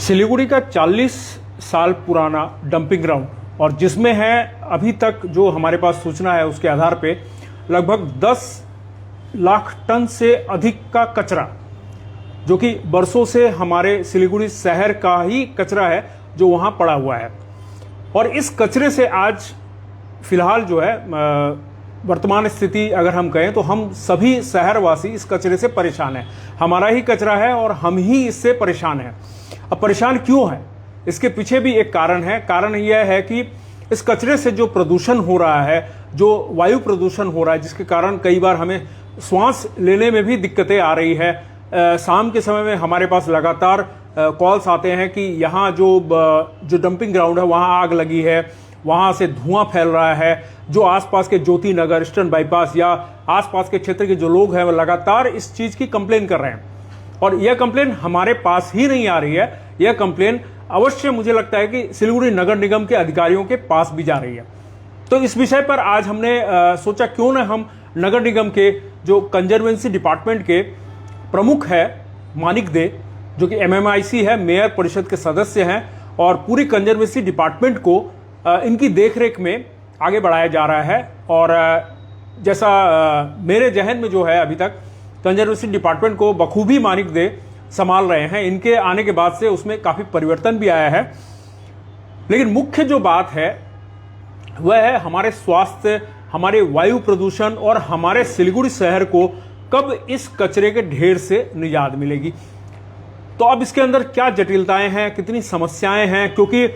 सिलीगुड़ी का 40 साल पुराना डंपिंग ग्राउंड और जिसमें है अभी तक जो हमारे पास सूचना है उसके आधार पे लगभग 10 लाख टन से अधिक का कचरा, जो कि बरसों से हमारे सिलीगुड़ी शहर का ही कचरा है जो वहां पड़ा हुआ है। और इस कचरे से आज फिलहाल जो है वर्तमान स्थिति अगर हम कहें तो हम सभी शहरवासी इस कचरे से परेशान हैं। हमारा ही कचरा है और हम ही इससे परेशान हैं। अब परेशान क्यों है, इसके पीछे भी एक कारण है। कारण यह है कि इस कचरे से जो प्रदूषण हो रहा है, जो वायु प्रदूषण हो रहा है, जिसके कारण कई बार हमें श्वास लेने में भी दिक्कतें आ रही है। शाम के समय में हमारे पास लगातार कॉल्स आते हैं कि यहाँ जो डंपिंग ग्राउंड है वहाँ आग लगी है, वहाँ से धुआं फैल रहा है। जो आसपास के ज्योति नगर, ईस्टर्न बाईपास या आसपास के क्षेत्र के जो लोग हैं वो लगातार इस चीज़ की कंप्लेन कर रहे हैं। और यह कंप्लेन हमारे पास ही नहीं आ रही है, यह कंप्लेन अवश्य मुझे लगता है कि सिलीगुड़ी नगर निगम के अधिकारियों के पास भी जा रही है। तो इस विषय पर आज हमने सोचा क्यों ना हम नगर निगम के जो कंजर्वेंसी डिपार्टमेंट के प्रमुख है मानिक दे, जो कि MMIC है, मेयर परिषद के सदस्य हैं, और पूरी कंजर्वेंसी डिपार्टमेंट को इनकी देखरेख में आगे बढ़ाया जा रहा है। और जैसा मेरे जहन में जो है अभी तक कंजर्वेंसी डिपार्टमेंट को बखूबी मानिक दे संभाल रहे हैं। इनके आने के बाद से उसमें काफ़ी परिवर्तन भी आया है। लेकिन मुख्य जो बात है वह है हमारे स्वास्थ्य, हमारे वायु प्रदूषण और हमारे सिलीगुड़ी शहर को कब इस कचरे के ढेर से निजात मिलेगी। तो अब इसके अंदर क्या जटिलताएं हैं, कितनी समस्याएं हैं, क्योंकि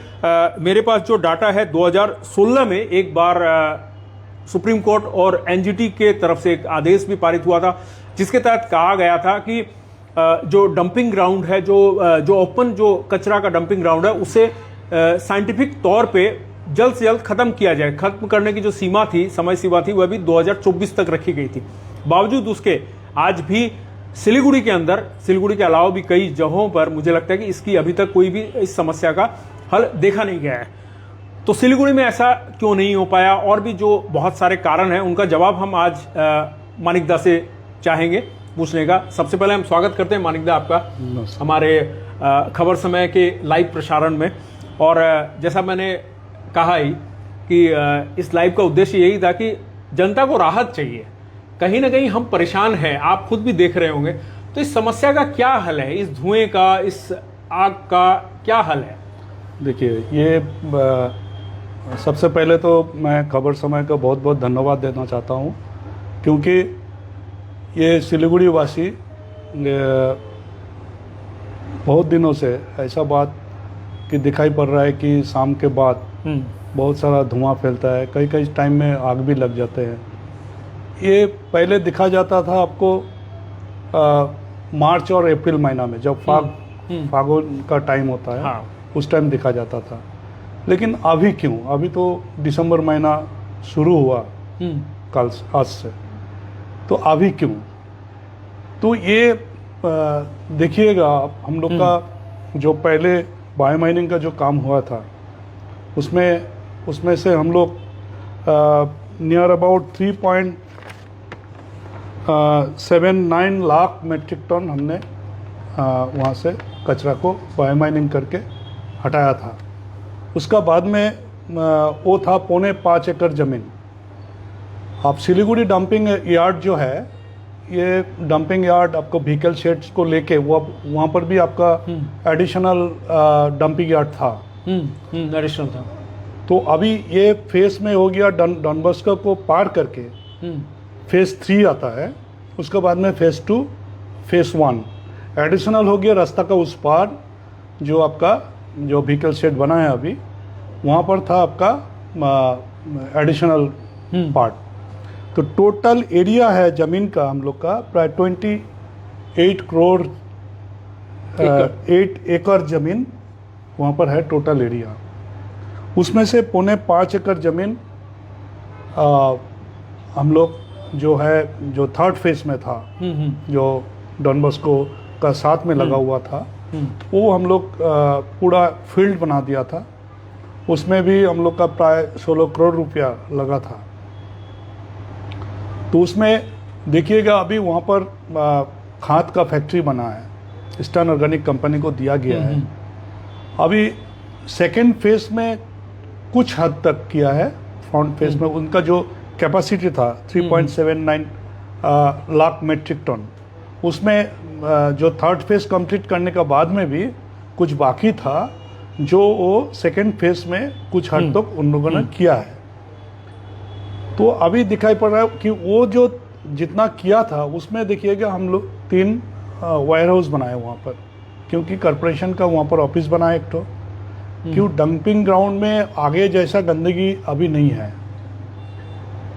मेरे पास जो डाटा है 2016 में एक बार सुप्रीम कोर्ट और NGT के तरफ से एक आदेश भी पारित हुआ था, जिसके तहत कहा गया था कि जो डंपिंग ग्राउंड है, जो ओपन जो कचरा का डंपिंग ग्राउंड है, उसे साइंटिफिक तौर पे जल्द से जल्द खत्म किया जाए। खत्म करने की जो सीमा थी, समय सीमा थी, वह भी 2024 तक रखी गई थी। बावजूद उसके आज भी सिलीगुड़ी के अंदर, सिलीगुड़ी के अलावा भी कई जगहों पर मुझे लगता है कि इसकी अभी तक कोई भी इस समस्या का हल देखा नहीं गया है। तो सिलीगुड़ी में ऐसा क्यों नहीं हो पाया, और भी जो बहुत सारे कारण हैं उनका जवाब हम आज मानिक दा से चाहेंगे पूछने का। सबसे पहले हम स्वागत करते हैं मानिक दा आपका हमारे खबर समय के लाइव प्रसारण में। और जैसा मैंने कहा ही कि इस लाइव का उद्देश्य यही था कि जनता को राहत चाहिए। कहीं ना कहीं हम परेशान हैं, आप खुद भी देख रहे होंगे। तो इस समस्या का क्या हल है, इस धुएं का, इस आग का क्या हल है? देखिए, ये सबसे पहले तो मैं खबर समय का बहुत बहुत धन्यवाद देना चाहता हूँ, क्योंकि ये सिलीगुड़ी वासी बहुत दिनों से ऐसा बात कि दिखाई पड़ रहा है कि शाम के बाद बहुत सारा धुआं फैलता है, कई कई टाइम में आग भी लग जाते हैं। ये पहले दिखा जाता था आपको मार्च और अप्रैल महीना में, जब फागुन का टाइम होता है। हाँ। उस टाइम दिखा जाता था। लेकिन अभी क्यों? अभी तो दिसंबर महीना शुरू हुआ कल आज से, तो अभी क्यों? तो ये देखिएगा आप, हम लोग का जो पहले बायो माइनिंग का जो काम हुआ था उसमें से हम लोग near about 3.79 lakh metric ton हमने वहाँ से कचरा को बायो माइनिंग करके हटाया था। उसका बाद में वो था 4.25 एकड़ ज़मीन। आप सिलीगुड़ी डंपिंग यार्ड जो है, ये डंपिंग यार्ड आपको व्हीकल शेड्स को लेके वो वहाँ पर भी आपका एडिशनल डंपिंग यार्ड था, एडिशनल था। तो अभी ये फेस में हो गया, डॉन बॉस्को को पार करके फेस 3 आता है। उसके बाद में फेस 2, फेस 1 एडिशनल हो गया। रास्ता का उस पार जो आपका जो व्हीकल शेड बना है अभी, वहाँ पर था आपका एडिशनल पार्ट। तो टोटल एरिया है ज़मीन का हम लोग का प्राय 28 करोड़ 8 एकड़ ज़मीन वहाँ पर है टोटल एरिया। उसमें से 4.25 एकड़ ज़मीन हम लोग जो है, जो थर्ड फेस में था, जो डॉन बॉस्को का साथ में लगा हुआ था, वो हम लोग पूरा फील्ड बना दिया था। उसमें भी हम लोग का प्राय 16 करोड़ रुपया लगा था। तो उसमें देखिएगा अभी वहाँ पर खाद का फैक्ट्री बना है, ईस्टर्न ऑर्गेनिक कंपनी को दिया गया है। अभी सेकेंड फेज में कुछ हद तक किया है। फ्रंट फेज में उनका जो कैपेसिटी था 3.79 लाख मेट्रिक टन, उसमें जो थर्ड फेज कंप्लीट करने के बाद में भी कुछ बाकी था, जो वो सेकेंड फेज में कुछ हद तक उन लोगों ने किया है। तो अभी दिखाई पड़ रहा है कि वो जो जितना किया था उसमें देखिएगा हम लोग 3 वायर हाउस बनाए वहाँ पर, क्योंकि कॉरपोरेशन का वहाँ पर ऑफिस बना एक तो, क्यों डंपिंग ग्राउंड में आगे जैसा गंदगी अभी नहीं है।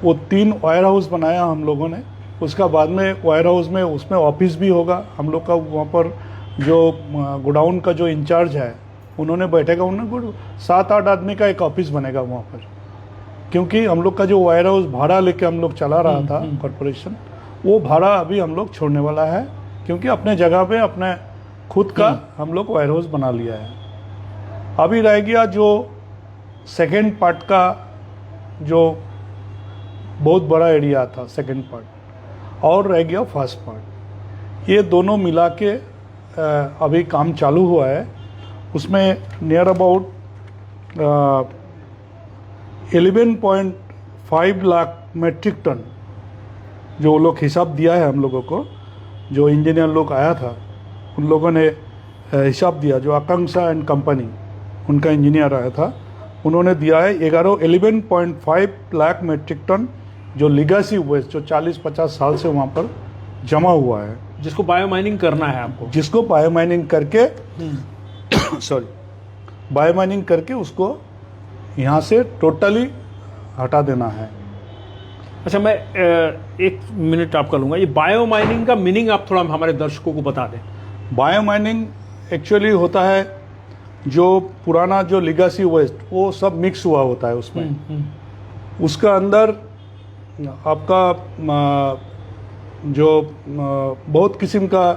वो 3 वायर हाउस बनाया हम लोगों ने। उसका बाद में वायर हाउस में उसमें ऑफिस भी होगा हम लोग का। वहाँ पर जो गोडाउन का जो इंचार्ज है उन्होंने बैठेगा, उन्होंने 7-8 आदमी का एक ऑफिस बनेगा वहाँ पर, क्योंकि हम लोग का जो वायर हाउस भाड़ा लेके हम लोग चला रहा था कॉरपोरेशन, वो भाड़ा अभी हम लोग छोड़ने वाला है, क्योंकि अपने जगह पे अपने खुद का हम लोग वायर हाउस बना लिया है। अभी रह गया जो सेकेंड पार्ट का, जो बहुत बड़ा एरिया था सेकेंड पार्ट, और रह गया फर्स्ट पार्ट। ये दोनों मिला के अभी काम चालू हुआ है। उसमें near about 11.5 lakh metric ton जो लोग हिसाब दिया है हम लोगों को, जो इंजीनियर लोग आया था उन लोगों ने हिसाब दिया, जो आकांक्षा एंड कंपनी उनका इंजीनियर आया था, उन्होंने दिया है 11.5 लाख मेट्रिक टन जो लीगेसी वेस्ट जो 40-50 साल से वहाँ पर जमा हुआ है, जिसको बायो माइनिंग करना है आपको, जिसको बायो माइनिंग करके सॉरी बायो माइनिंग करके उसको यहाँ से टोटली हटा देना है। अच्छा, मैं 1 मिनट आपका लूँगा। ये बायो माइनिंग का मीनिंग आप थोड़ा हमारे दर्शकों को बता दें। बायो माइनिंग एक्चुअली होता है जो पुराना जो लीगेसी वेस्ट वो सब मिक्स हुआ होता है उसमें, उसका अंदर आपका जो बहुत किस्म का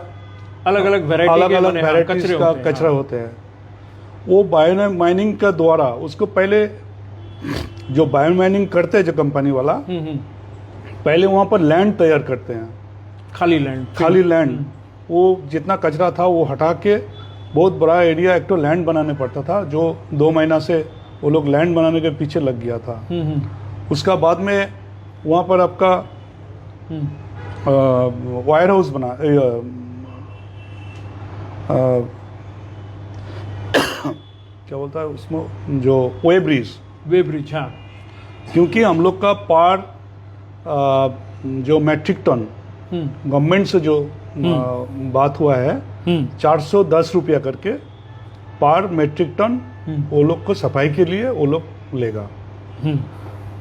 अलग अलग वैरायटीज का कचरा होते हैं, वो बायो माइनिंग का द्वारा उसको पहले जो बायो माइनिंग करते हैं जो कंपनी वाला, पहले वहाँ पर लैंड तैयार करते हैं, खाली लैंड। वो जितना कचरा था वो हटा के बहुत बड़ा एरिया एक तो लैंड बनाने पड़ता था, जो 2 महीना से वो लोग लैंड बनाने के पीछे लग गया था। उसका बाद में वहाँ पर आपका वायर हाउस बना, क्या बोलता है उसमें, जो वे ब्रिज, हाँ, क्योंकि हम लोग का पार जो मेट्रिक टन गवर्नमेंट से जो बात हुआ है 410 रुपया करके पर मेट्रिक टन वो लोग को सफाई के लिए वो लोग लेगा।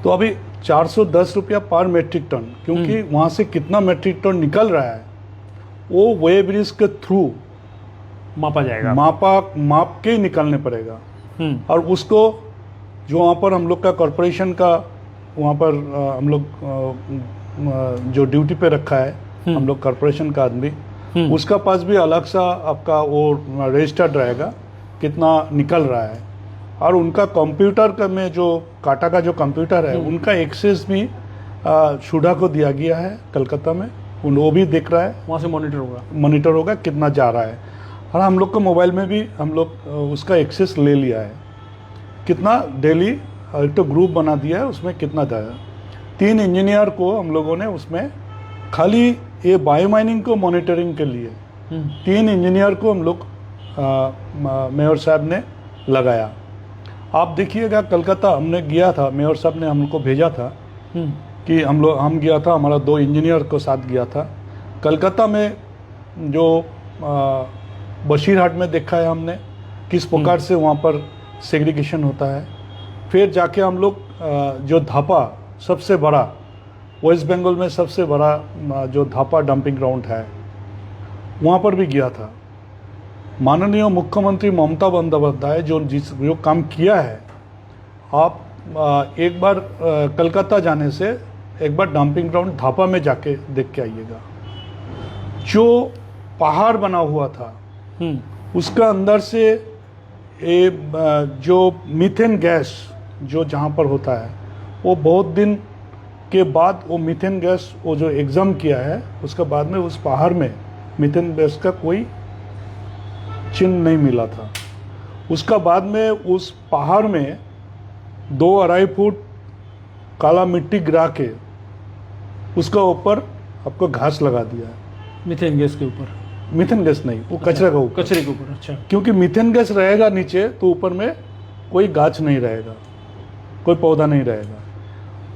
तो अभी 410 रुपया पर मेट्रिक टन, क्योंकि वहाँ से कितना मेट्रिक टन निकल रहा है वो वे ब्रिज के थ्रू मापा जाएगा, माप के निकालने पड़ेगा। और उसको जो वहाँ पर हम लोग का कॉरपोरेशन का वहाँ पर हम लोग जो ड्यूटी पे रखा है हम लोग कॉरपोरेशन का आदमी, उसका पास भी अलग सा आपका वो रजिस्टर्ड रहेगा कितना निकल रहा है। और उनका कंप्यूटर का में जो काटा का जो कंप्यूटर है उनका एक्सेस भी शुडा को दिया गया है कलकत्ता में, वो भी दिख रहा है, वहाँ से मॉनिटर होगा कितना जा रहा है। और हम लोग को मोबाइल में भी हम लोग उसका एक्सेस ले लिया है, कितना डेली एक तो ग्रुप बना दिया है, उसमें कितना जाएगा। 3 इंजीनियर को हम लोगों ने उसमें खाली ये बायो माइनिंग को मॉनिटरिंग के लिए 3 इंजीनियर को हम लोग मेयर साहब ने लगाया। आप देखिएगा कलकत्ता हमने गया था, मेयर साहब ने हमको भेजा था कि हम गया था, हमारा 2 इंजीनियर को साथ गया था कलकत्ता में। जो बशीरहाट में देखा है हमने किस प्रकार से वहाँ पर सेग्रीगेशन होता है। फिर जाके हम लोग जो धापा सबसे बड़ा वेस्ट बंगाल में सबसे बड़ा जो धापा डंपिंग ग्राउंड है वहाँ पर भी गया था। माननीय मुख्यमंत्री ममता बंदोपाध्याय जो काम किया है, आप एक बार कलकत्ता जाने से एक बार डंपिंग ग्राउंड धापा में जाके देख के आइएगा। जो पहाड़ बना हुआ था उसका अंदर से जो मीथेन गैस जो जहाँ पर होता है वो बहुत दिन के बाद वो मीथेन गैस वो जो एग्जाम किया है उसके बाद में उस पहाड़ में मीथेन गैस का कोई चिन्ह नहीं मिला था। उसका बाद में उस पहाड़ में 2-2.5 फुट काला मिट्टी गिरा के उसका ऊपर आपको घास लगा दिया है। मीथेन गैस के ऊपर? मीथेन गैस नहीं, वो कचरे का ऊपर। कचरे के ऊपर, अच्छा। क्योंकि मीथेन गैस रहेगा नीचे तो ऊपर में कोई गाछ नहीं रहेगा, कोई पौधा नहीं रहेगा।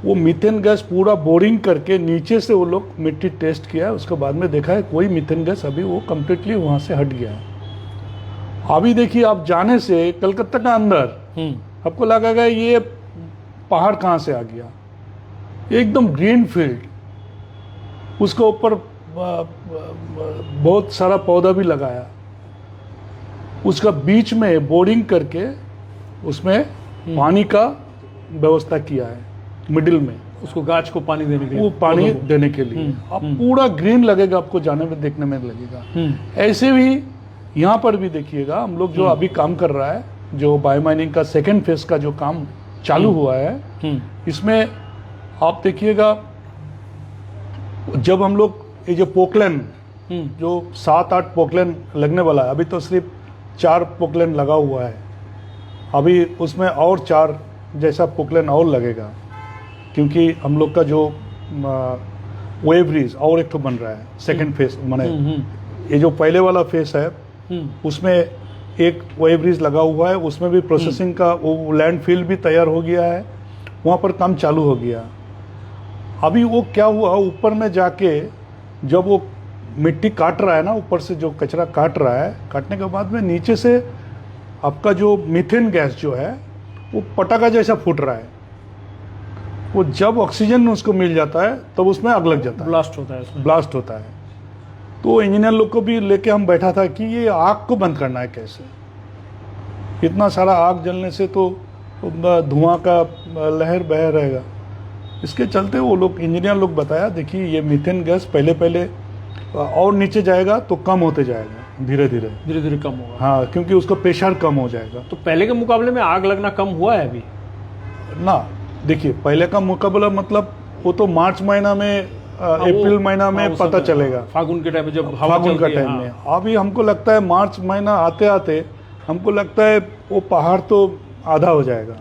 वो मीथेन गैस पूरा बोरिंग करके नीचे से वो लोग मिट्टी टेस्ट किया, उसके बाद में देखा है कोई मीथेन गैस अभी वो कम्प्लीटली वहाँ से हट गया है। अभी देखिए आप जाने से कलकत्ता का अंदर आपको लगेगा ये पहाड़ कहाँ से आ गया, एकदम ग्रीन फील्ड, उसके ऊपर बहुत सारा पौधा भी लगाया, उसका बीच में बोरिंग करके उसमें पानी का व्यवस्था किया है मिडिल में, उसको गाछ को पानी देने के लिए, वो पानी देने के लिए। अब पूरा ग्रीन लगेगा आपको, जाने में देखने में लगेगा। ऐसे भी यहाँ पर भी देखिएगा, हम लोग जो अभी काम कर रहा है, जो बायो माइनिंग का सेकेंड फेज का जो काम चालू हुआ है, इसमें आप देखिएगा जब हम लोग ये जो पोकलैन जो 7-8 पोकलैन लगने वाला है, अभी तो सिर्फ 4 पोकलैन लगा हुआ है, अभी उसमें और 4 जैसा पोकलैन और लगेगा, क्योंकि हम लोग का जो वेव ब्रिज और एक तो बन रहा है सेकेंड फेज। माने ये जो पहले वाला फेज है उसमें एक वेव ब्रिज लगा हुआ है, उसमें भी प्रोसेसिंग का वो लैंडफिल भी तैयार हो गया है, वहाँ पर काम चालू हो गया। अभी वो क्या हुआ, ऊपर में जाके जब वो मिट्टी काट रहा है ना, ऊपर से जो कचरा काट रहा है, काटने के बाद में नीचे से आपका जो मीथेन गैस जो है वो पटाखा जैसा फूट रहा है। वो जब ऑक्सीजन उसको मिल जाता है तब तो उसमें आग लग जाता है, ब्लास्ट होता है उसमें। ब्लास्ट होता है। तो इंजीनियर लोग को भी लेके हम बैठा था कि ये आग को बंद करना है कैसे, इतना सारा आग जलने से तो धुआं का लहर बह रहेगा। इसके चलते वो लोग इंजीनियर लोग बताया, देखिए ये मीथेन गैस पहले पहले और नीचे जाएगा तो कम होते जाएगा, धीरे धीरे कम होगा। हाँ, क्योंकि उसका प्रेशर कम हो जाएगा। तो पहले के मुकाबले में आग लगना कम हुआ है अभी ना? देखिए पहले का मुकाबला मतलब वो तो मार्च महीना में, अप्रैल महीना में पता चलेगा, फागुन के टाइम में, जब फागुन का टाइम में। अभी हमको लगता है मार्च महीना आते आते हमको लगता है वो पहाड़ तो आधा हो जाएगा,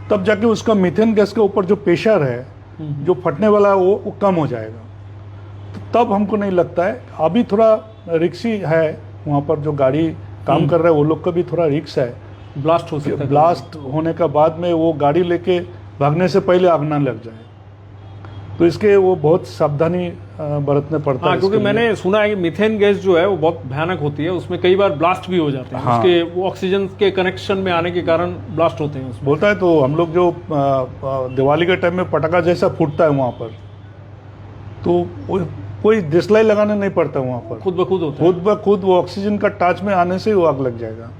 तब जाके उसका मीथेन गैस के ऊपर जो प्रेशर है जो फटने वाला है वो कम हो जाएगा। तो तब हमको नहीं लगता है। अभी थोड़ा रिक्सी है, वहाँ पर जो गाड़ी काम कर रहा है वो लोग का भी थोड़ा रिक्स है, ब्लास्ट हो सकता है। ब्लास्ट होने का बाद में वो गाड़ी लेके भागने से पहले आग ना लग जाए, तो इसके वो बहुत सावधानी बरतने पड़ता है। क्योंकि मैंने सुना है कि मीथेन गैस जो है वो बहुत भयानक होती है, उसमें कई बार ब्लास्ट भी हो जाते हैं। हाँ। उसके वो ऑक्सीजन के कनेक्शन में आने के कारण ब्लास्ट होते हैं उसमें। बोलता है तो हम लोग जो दिवाली के टाइम में पटाखा जैसा फूटता है वहाँ पर, तो कोई दिसलाई लगाने नहीं पड़ता वहाँ पर, खुद ब खुद होता है। खुद ब खुद वो ऑक्सीजन का टच में आने से वो आग लग जाएगा।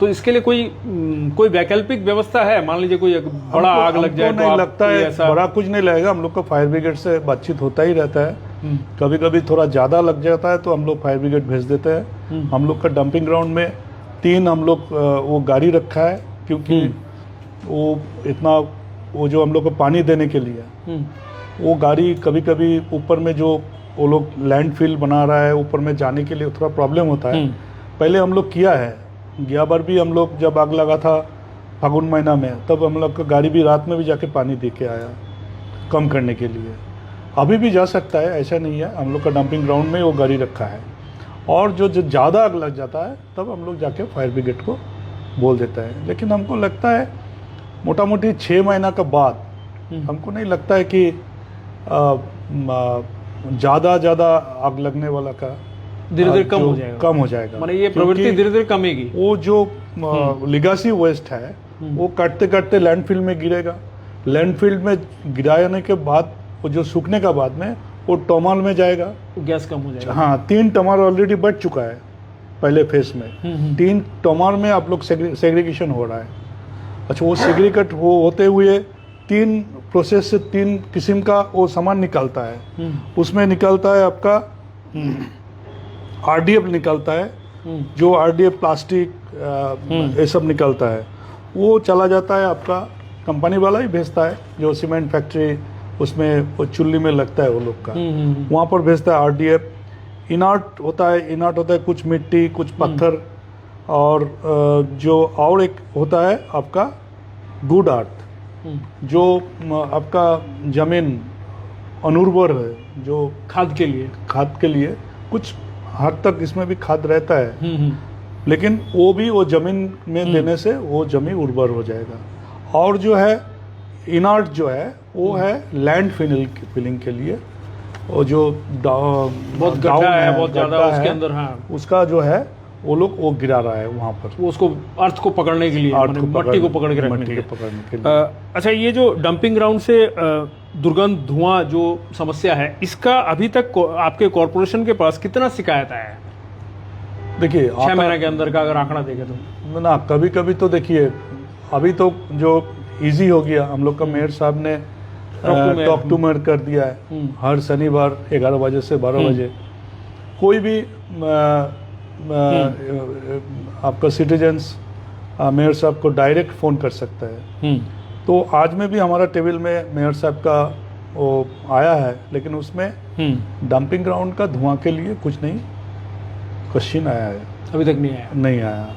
तो इसके लिए कोई वैकल्पिक व्यवस्था है? मान लीजिए कोई बड़ा आग लग जाए तो नहीं लगता है बड़ा कुछ नहीं लगेगा। हम लोग का फायर ब्रिगेड से बातचीत होता ही रहता है। कभी कभी थोड़ा ज़्यादा लग जाता है तो हम लोग फायर ब्रिगेड भेज देते हैं। हम लोग का डंपिंग ग्राउंड में 3 हम लोग वो गाड़ी रखा है, क्योंकि वो इतना वो जो हम लोग को पानी देने के लिए वो गाड़ी कभी कभी ऊपर में जो वो लोग लैंडफिल बना रहा है, ऊपर में जाने के लिए थोड़ा प्रॉब्लम होता है। पहले हम लोग किया है, गया बार भी हम लोग जब आग लगा था फागुन महीना में, तब हम लोग का गाड़ी भी रात में भी जाके पानी दे के आया कम करने के लिए। अभी भी जा सकता है, ऐसा नहीं है। हम लोग का डंपिंग ग्राउंड में वो गाड़ी रखा है, और जो ज़्यादा आग लग जाता है तब हम लोग जाके फायर ब्रिगेड को बोल देता है। लेकिन हमको लगता है मोटा मोटी 6 महीना का बाद हमको नहीं लगता है कि ज़्यादा आग लगने वाला का धीरे धीरे कम हो जाएगा। माने ये प्रवृत्ति धीरे धीरे कमेगी। वो जो लिगासी वेस्ट है वो काटते काटते लैंडफिल में गिरेगा। लैंडफिल में गिराने के बाद वो जो सूखने का बाद में वो टोमाल में जाएगा, गैस कम हो जाएगा। हाँ, 3 टोमाल ऑलरेडी बढ़ चुका है पहले फेज में। 3 टोमाल में आप लोग सेग्रीगेशन हो रहा है। अच्छा, वो सेग्रीगेट होते हुए 3 प्रोसेस से 3 किस्म का वो सामान निकलता है। उसमें निकलता है आपका RDF निकलता है, जो RDF प्लास्टिक ये सब निकलता है। वो चला जाता है आपका, कंपनी वाला ही भेजता है, जो सीमेंट फैक्ट्री उसमें वो चुल्ली में लगता है वो लोग का, वहाँ पर भेजता है RDF। इनार्ट होता है कुछ मिट्टी कुछ पत्थर, और जो और एक होता है आपका गुड अर्थ, जो आपका जमीन अनुर्वर है, जो खाद के लिए कुछ हद तक इसमें भी खाद रहता है, लेकिन वो भी वो जमीन में देने से वो जमीन उर्वर हो जाएगा। और जो है इनर्ट जो है वो है लैंड फिलिंग के लिए, वो जो बहुत गड्ढा है, बहुत ज़्यादा उसके अंदर, हाँ, उसका जो है वो लोग वो गिरा रहा है वहाँ पर, वो उसको अर्थ को पकड़ने के लिए, मट्टी को पकड़ के रखने के लिए। अच्छा, ये जो डंपिंग ग्राउंड से दुर्गंध धुआं जो समस्या है, इसका अभी तक आपके कॉरपोरेशन के पास कितना शिकायत आया है? देखिए 6 महीने के अंदर का अगर आंकड़ा देखें तो ना, कभी कभी तो देखिए अभी तो जो इजी हो गया, हम लोग का मेयर साहब ने टॉक टू मेयर कर दिया है। हर शनिवार 11 बजे से 12 बजे कोई भी आपका सिटीजन्स मेयर साहब को डायरेक्ट फ़ोन कर सकता है। तो आज में भी हमारा टेबल में मेयर साहब का वो आया है, लेकिन उसमें डंपिंग ग्राउंड का धुआं के लिए कुछ नहीं क्वेश्चन आया है, अभी तक नहीं आया।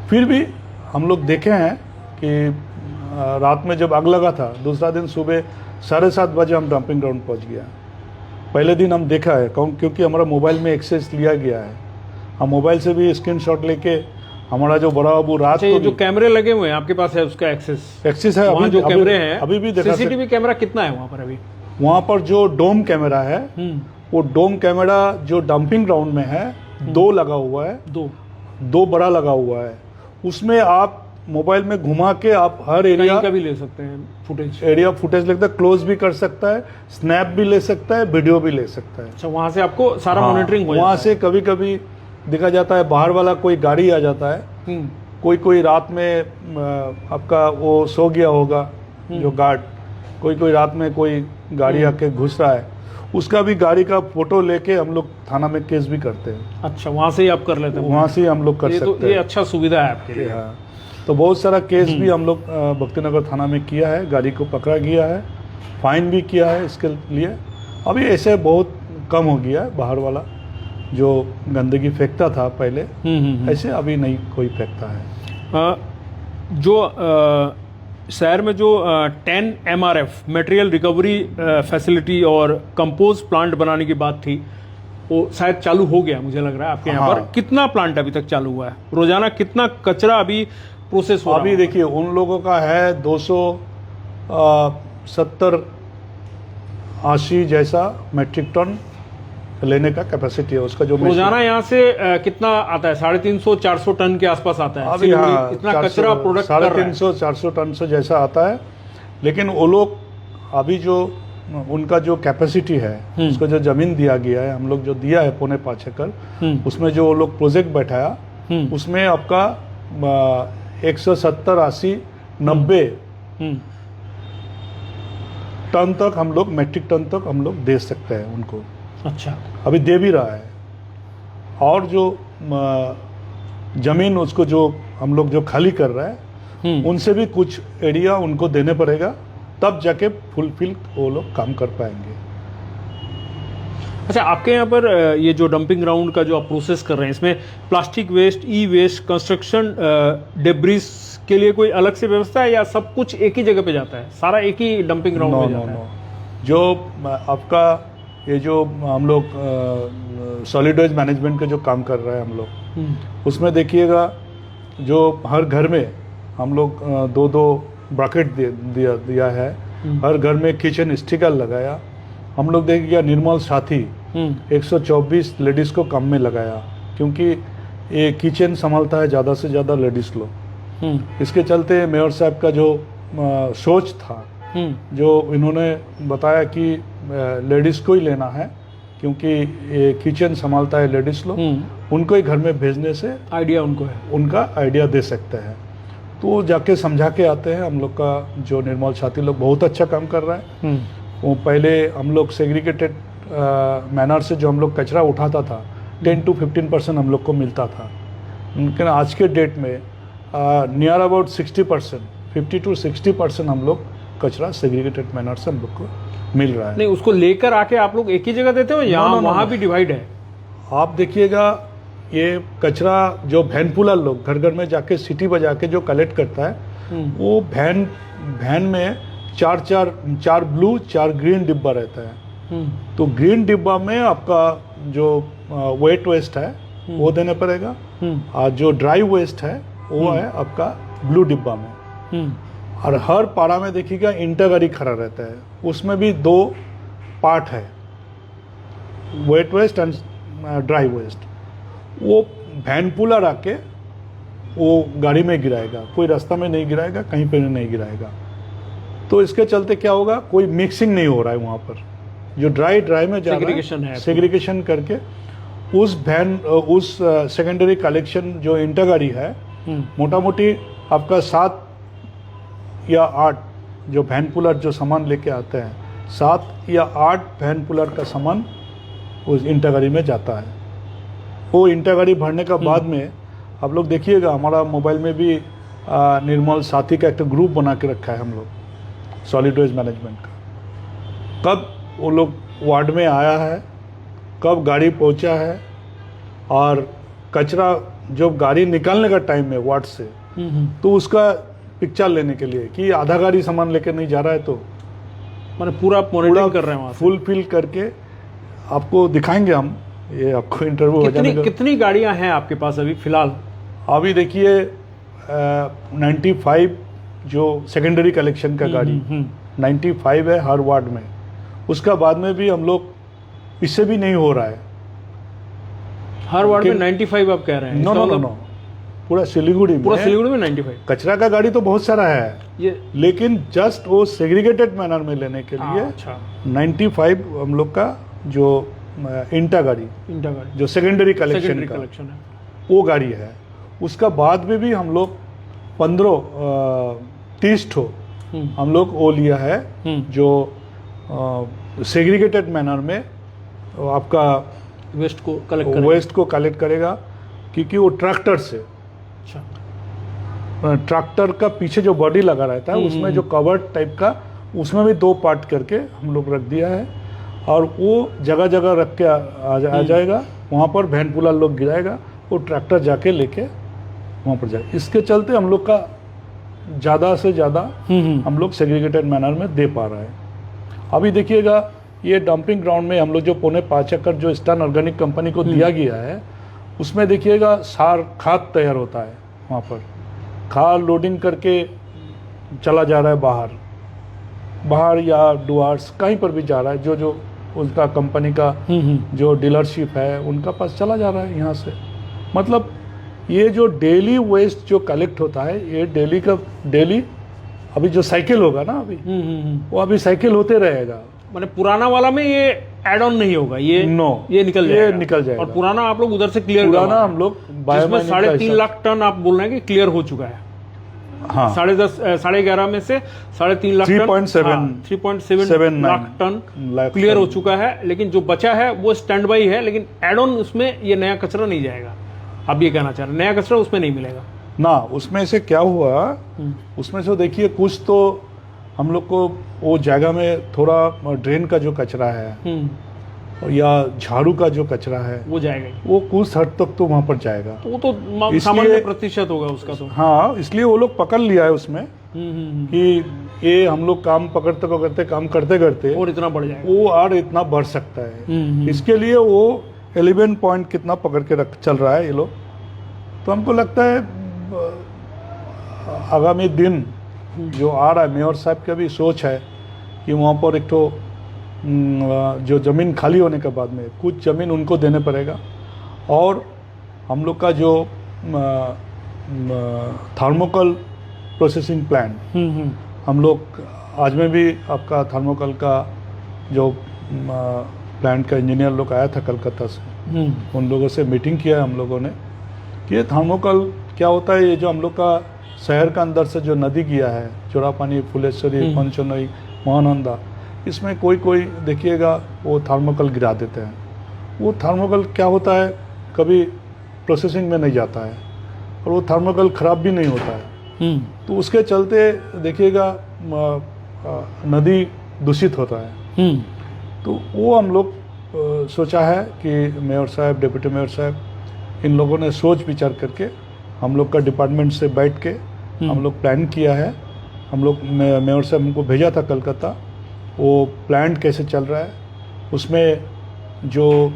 फिर भी हम लोग देखे हैं कि रात में जब आग लगा था, दूसरा दिन सुबह 7:30 बजे हम डंपिंग ग्राउंड पहुंच गया। पहले दिन हम देखा है क्योंकि हमारा मोबाइल में एक्सेस लिया गया है, हम मोबाइल से भी स्क्रीनशॉट लेके हमारा जो बड़ा बाबू रात को जो कैमरे लगे हुए हैं आपके पास है, उसका एक्सेस है, वहाँ जो कैमरे हैं अभी भी देखा, सीसीटीवी कैमरा कितना है वहाँ पर? अभी वहाँ पर जो डोम कैमरा है, वो डोम कैमरा जो डंपिंग ग्राउंड में है 2 लगा हुआ है, 2 बड़ा लगा हुआ है। उसमें आप मोबाइल में घुमा के आप हर एरिया का भी ले सकते हैं फुटेज, फुटेज लगता है, क्लोज भी कर सकता है, स्नैप भी ले सकता है, वीडियो भी ले सकता है। अच्छा, वहाँ से आपको सारा मॉनिटरिंग हो जाता है। वहाँ से कभी कभी देखा जाता है, बाहर वाला कोई गाड़ी आ जाता है, कोई रात में आपका वो सो गया होगा जो गार्ड, कोई रात में कोई गाड़ी आके घुस रहा है, उसका भी गाड़ी का फोटो लेके हम लोग थाना में केस भी करते हैं। अच्छा, वहाँ से ही आप कर लेते हैं? वहाँ से ही हम लोग कर सकते हैं। ये अच्छा सुविधा है आपके लिए। हाँ, तो बहुत सारा केस भी हम लोग भक्तिनगर थाना में किया है, गाड़ी को पकड़ा गया है, फाइन भी किया है इसके लिए। अभी ऐसे बहुत कम हो गया है, बाहर वाला जो गंदगी फेंकता था पहले, ऐसे अभी नहीं कोई फेंकता है। जो शहर में जो 10 MRF मटेरियल रिकवरी फैसिलिटी और कंपोज प्लांट बनाने की बात थी, वो शायद चालू हो गया मुझे लग रहा है आपके यहाँ पर। कितना प्लांट अभी तक चालू हुआ है? रोजाना कितना कचरा अभी प्रोसेस हो रहा है? अभी देखिए उन लोगों का है 270-80 जैसा मेट्रिक टन लेने का कैपेसिटी है उसका। जो रोजाना यहाँ से कितना आता है? 350-400 टन के आसपास आता है। अभी हाँ, इतना कचरा प्रोडक्ट 350-400 टन से जैसा आता है। लेकिन वो लोग अभी जो उनका जो कैपेसिटी है, उसको जो जमीन दिया गया है, हम लोग जो दिया है 5.25 एकड़, उसमें जो वो लोग प्रोजेक्ट बैठाया, उसमें आपका 170, 80, 90 टन तक हम लोग, मेट्रिक टन तक हम लोग दे सकते हैं उनको। अच्छा, अभी दे भी रहा है। और जो जमीन उसको जो हम लोग जो खाली कर रहा है, उनसे भी कुछ एरिया उनको देने पड़ेगा, तब जाके फुलफिल वो लोग काम कर पाएंगे। अच्छा, आपके यहाँ पर ये जो डंपिंग ग्राउंड का जो आप प्रोसेस कर रहे हैं, इसमें प्लास्टिक वेस्ट, ई वेस्ट, कंस्ट्रक्शन डेब्रिस के लिए कोई अलग से व्यवस्था है या सब कुछ एक ही जगह पे जाता है? सारा एक ही डंपिंग ग्राउंड में जाता है? जो आपका ये जो हम लोग सॉलिड वेस्ट मैनेजमेंट का जो काम कर रहे हैं हम लोग, उसमें देखिएगा जो हर घर में हम लोग 2-2 ब्रैकेट दिया है, हर घर में किचन स्टिकर लगाया। हम लोग देखिएगा निर्मल साथी 124 लेडीज़ को काम में लगाया, क्योंकि ये किचन संभालता है ज़्यादा से ज़्यादा लेडीज़ लोग। इसके चलते मेयर साहब का जो सोच था, जो इन्होंने बताया कि लेडीज़ को ही लेना है, क्योंकि ये किचन संभालता है लेडीज़ लोग, उनको ही घर में भेजने से आइडिया उनको है, उनका आइडिया दे सकते हैं। तो जाके समझा के आते हैं। हम लोग का जो निर्मल साथी लोग बहुत अच्छा काम कर रहा है। वो पहले हम लोग सेग्रीगेटेड मैनर से जो हम लोग कचरा उठाता था, 10 to 15% हम लोग को मिलता था, लेकिन आज के डेट में नियर अबाउट 60%, 50 to 60% हम लोग कचरा सेग्रीगेटेड मैनर से हम लोग को मिल रहा है। नहीं, उसको लेकर आके आप लोग एक ही जगह देते हो या वहाँ भी डिवाइड है? आप देखिएगा ये कचरा जो वैन पुलर लोग घर घर में जाके सीटी बजा के जो कलेक्ट करता है, वो वैन में चार ब्लू 4 ग्रीन डिब्बा रहता है। तो ग्रीन डिब्बा में आपका जो वेट वेस्ट है वो देने पड़ेगा, और जो ड्राई वेस्ट है वो है आपका ब्लू डिब्बा में। और हर पारा में देखिएगा इंटर गाड़ी खड़ा रहता है, उसमें भी 2 पार्ट है, wet waste and dry waste. वो वैन पुलर आके वो गाड़ी में गिराएगा, कोई रास्ता में नहीं गिराएगा, कहीं पे नहीं गिराएगा। तो इसके चलते क्या होगा, कोई मिक्सिंग नहीं हो रहा है वहाँ पर। जो ड्राई में जा रहा है, सेग्रीगेशन करके उस सेकेंडरी कलेक्शन जो इंटर गाड़ी है, मोटा मोटी आपका 7 या 8 जो वैन पुलर जो सामान लेके आते हैं, 7 या 8 वैन पुलर का सामान उस इंटर गाड़ी में जाता है। वो इंटर गाड़ी भरने का बाद में आप लोग देखिएगा, हमारा मोबाइल में भी निर्मल साथी का एक ग्रुप बना के रखा है हम लोग सॉलिड वेस्ट मैनेजमेंट का। कब वो लोग वार्ड में आया है, कब गाड़ी पहुंचा है, और कचरा जब गाड़ी निकालने का टाइम है वार्ड से, तो उसका पिक्चर लेने के लिए कि आधा गाड़ी सामान लेकर नहीं जा रहा है, तो मैंने पूरा मॉनिटरिंग कर रहे हैं, फुल फिल करके आपको दिखाएंगे हम। ये आपको इंटरव्यू हो जाने का। कितनी गाड़ियां हैं आपके पास अभी फिलहाल? अभी देखिए 95 जो सेकेंडरी कलेक्शन का गाड़ी 95 है हर वार्ड में। उसका बाद में भी हम लोग, इससे भी नहीं हो रहा है हर वार्ड में 95 आप कह रहे हैं? नो, पूरा सिलीगुड़ी में 95 कचरा का गाड़ी तो बहुत सारा है ये, लेकिन जस्ट वो सेग्रीगेटेड मैनर में लेने के लिए 95 हम लोग का जो इंटा गाड़ी जो सेकेंडरी कलेक्शन है, वो गाड़ी है। उसका बाद में भी हम लोग 30 ठो हम लोग वो लिया है जो सेग्रीगेटेड मैनर में आपका वेस्ट को कलेक्ट करेगा, क्योंकि वो ट्रैक्टर से, ट्रैक्टर का पीछे जो बॉडी लगा रहता है उसमें जो कवर्ड टाइप का, उसमें भी 2 पार्ट करके हम लोग रख दिया है, और वो जगह जगह रख के आ जाएगा। वहाँ पर वैन पुलर लोग गिराएगा, वो ट्रैक्टर जाके लेके वहाँ पर जाए। इसके चलते हम लोग का ज़्यादा से ज़्यादा हम लोग सेग्रीगेटेड मैनर में दे पा रहे हैं। अभी देखिएगा ये डंपिंग ग्राउंड में हम लोग जो 5.25 एकड़ जो ईस्टर्न ऑर्गेनिक कंपनी को दिया गया है, उसमें देखिएगा सार खाद तैयार होता है। वहाँ पर खाद लोडिंग करके चला जा रहा है बाहर या डुआर्स कहीं पर भी जा रहा है, जो उसका कंपनी का जो डीलरशिप है उनका पास चला जा रहा है यहाँ से। मतलब ये जो डेली वेस्ट जो कलेक्ट होता है, ये डेली अभी जो साइकिल होगा ना, अभी वो अभी साइकिल होते रहेगा। मैंने पुराना वाला में ये एड ऑन नहीं होगा, ये निकल जाएगा। और पुराना आप लोग उधर से क्लियर, पुराना हम लोग 3.5 लाख टन आप बोल रहे हैं कि क्लियर हो चुका है। हाँ, 11.5 में से 3.5 lakh ton, 3.7 lakh ton clear हो चुका है। लेकिन जो बचा है वो स्टैंड बाई है, लेकिन एड ऑन उसमें ये नया कचरा नहीं जाएगा। आप ये कहना चाह रहे हैं नया कचरा उसमें नहीं मिलेगा ना? उसमें से क्या हुआ, उसमें से देखिए कुछ तो हम लोग को वो जगह में थोड़ा ड्रेन का जो कचरा है या झाड़ू का जो कचरा है वो जाएगा, वो कुछ हद तक तो वहाँ पर जाएगा। वो तो सामान्य प्रतिशत होगा उसका तो। हाँ, इसलिए वो लोग पकड़ लिया है उसमें कि ये हम लोग काम करते करते और इतना बढ़ जाएगा, वो और इतना बढ़ सकता है। इसके लिए वो 11 पॉइंट कितना पकड़ के चल रहा है ये लोग। तो हमको लगता है आगामी दिन जो आ रहा है, मेयर साहब का भी सोच है कि वहाँ पर एक तो जो ज़मीन खाली होने के बाद में कुछ ज़मीन उनको देने पड़ेगा, और हम लोग का जो थर्मोकल प्रोसेसिंग प्लांट, हम लोग आज में भी आपका थर्मोकल का जो प्लांट का इंजीनियर लोग आया था कलकत्ता से, उन लोगों से मीटिंग किया है हम लोगों ने कि ये थर्मोकल क्या होता है। ये जो हम लोग का शहर का अंदर से जो नदी गया है, चोरापानी, फुलेश्वरी, पंचनई, महानंदा, इसमें कोई देखिएगा वो थर्मोकल गिरा देते हैं। वो थर्मोकल क्या होता है, कभी प्रोसेसिंग में नहीं जाता है और वो थर्मोकल ख़राब भी नहीं होता है। तो उसके चलते देखिएगा नदी दूषित होता है। तो वो हम लोग सोचा है कि मेयर साहब, डिप्टी मेयर साहब, इन लोगों ने सोच विचार करके हम लोग का डिपार्टमेंट से बैठ के हम लोग प्लान किया है। हम लोग मेयर साहब हमको भेजा था कलकत्ता, वो प्लांट कैसे चल रहा है, उसमें जो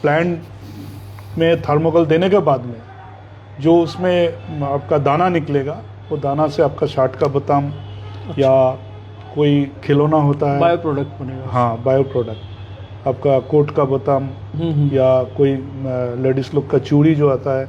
प्लांट में थर्मोकोल देने के बाद में जो उसमें आपका दाना निकलेगा, वो दाना से आपका शार्ट का बोताम या कोई खिलौना होता है, बायो प्रोडक्ट बनेगा। हाँ, बायो प्रोडक्ट, आपका कोट का बोताम या कोई लेडीज़ लोग का चूड़ी जो आता है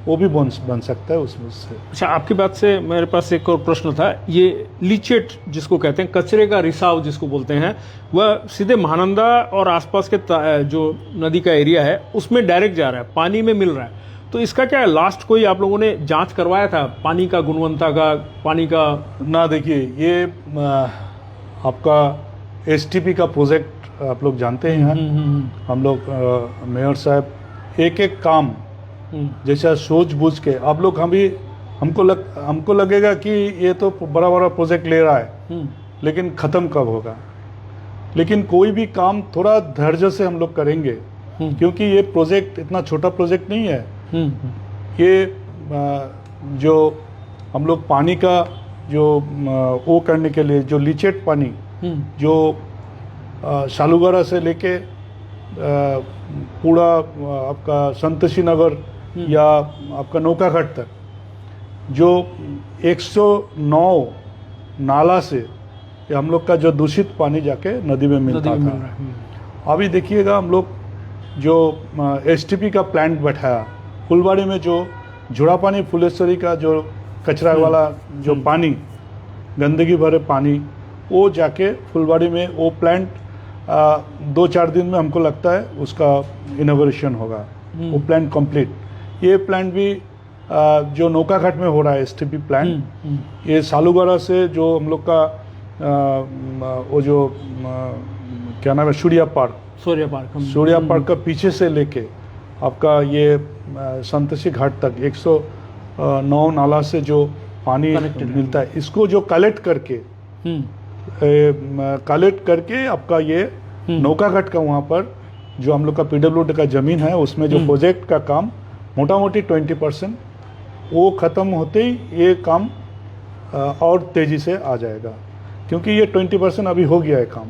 वो भी बन सकता है उसमें से। अच्छा, आपकी बात से मेरे पास एक और प्रश्न था। ये लीचेट जिसको कहते हैं, कचरे का रिसाव जिसको बोलते हैं, वह सीधे महानंदा और आसपास के जो नदी का एरिया है उसमें डायरेक्ट जा रहा है, पानी में मिल रहा है। तो इसका क्या है, लास्ट कोई आप लोगों ने जांच करवाया था पानी का, गुणवत्ता का, पानी का? ना, देखिए ये आपका एसटीपी का प्रोजेक्ट आप लोग जानते हैं। हम लोग मेयर साहब एक एक काम जैसा सोच बूझ के आप लोग हमको लगेगा कि ये तो बड़ा बड़ा प्रोजेक्ट ले रहा है, लेकिन ख़त्म कब होगा। लेकिन कोई भी काम थोड़ा धैर्य से हम लोग करेंगे, क्योंकि ये प्रोजेक्ट इतना छोटा प्रोजेक्ट नहीं है। ये जो हम लोग पानी का जो वो करने के लिए जो लीचेट पानी जो सालूगढ़ा से लेके पूरा आपका संतोषी नगर या आपका नौकाघाट तक जो 109 नाला से ये हम लोग का जो दूषित पानी जाके नदी में मिलता था। अभी देखिएगा हम लोग जो एसटीपी का प्लांट बैठाया फुलबाड़ी में, जो झोड़ा पानी फुलेश्वरी का जो कचरा वाला जो पानी, गंदगी भरे पानी, वो जाके फुलबाड़ी में वो प्लांट 2-4 दिन में हमको लगता है उसका इनॉग्रेशन होगा, वो प्लांट कंप्लीट। ये प्लांट भी जो नौकाघाट में हो रहा है एसटीपी प्लांट, ये सालूगढ़ा से जो हम लोग का वो जो क्या नाम है, सूर्या पार्क का पीछे से लेके आपका ये संतोषी घाट तक 109 नाला से जो पानी मिलता है, इसको जो कलेक्ट करके आपका ये नौकाघाट का वहाँ पर जो हम लोग का पीडब्ल्यूडी का ज़मीन है उसमें जो प्रोजेक्ट का काम मोटा मोटी 20% वो ख़त्म होते ही ये काम और तेज़ी से आ जाएगा, क्योंकि ये 20% अभी हो गया है काम।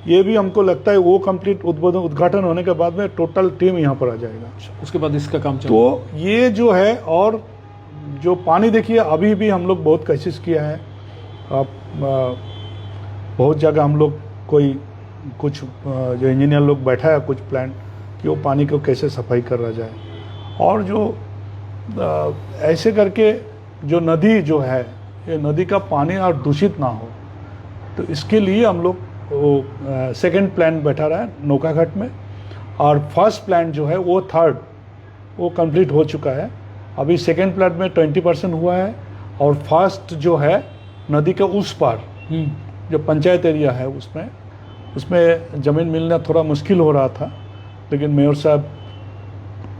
ये भी हमको लगता है वो कंप्लीट उद्घाटन होने के बाद में टोटल टीम यहाँ पर आ जाएगा, उसके बाद इसका काम चलेगा। तो ये जो है, और जो पानी देखिए अभी भी हम लोग बहुत कोशिश किया है। आप बहुत जगह हम लोग कुछ जो इंजीनियर लोग बैठा है कुछ प्लांट कि वो पानी को कैसे सफाई करा जाए, और जो ऐसे करके जो नदी जो है, ये नदी का पानी और दूषित ना हो, तो इसके लिए हम लोग वो सेकंड प्लान बैठा रहा है नौकाघाट में, और फर्स्ट प्लान जो है वो थर्ड वो कंप्लीट हो चुका है। अभी सेकंड प्लान में 20% हुआ है, और फर्स्ट जो है नदी के उस पार जो पंचायत एरिया है उसमें ज़मीन मिलना थोड़ा मुश्किल हो रहा था, लेकिन मेयर साहब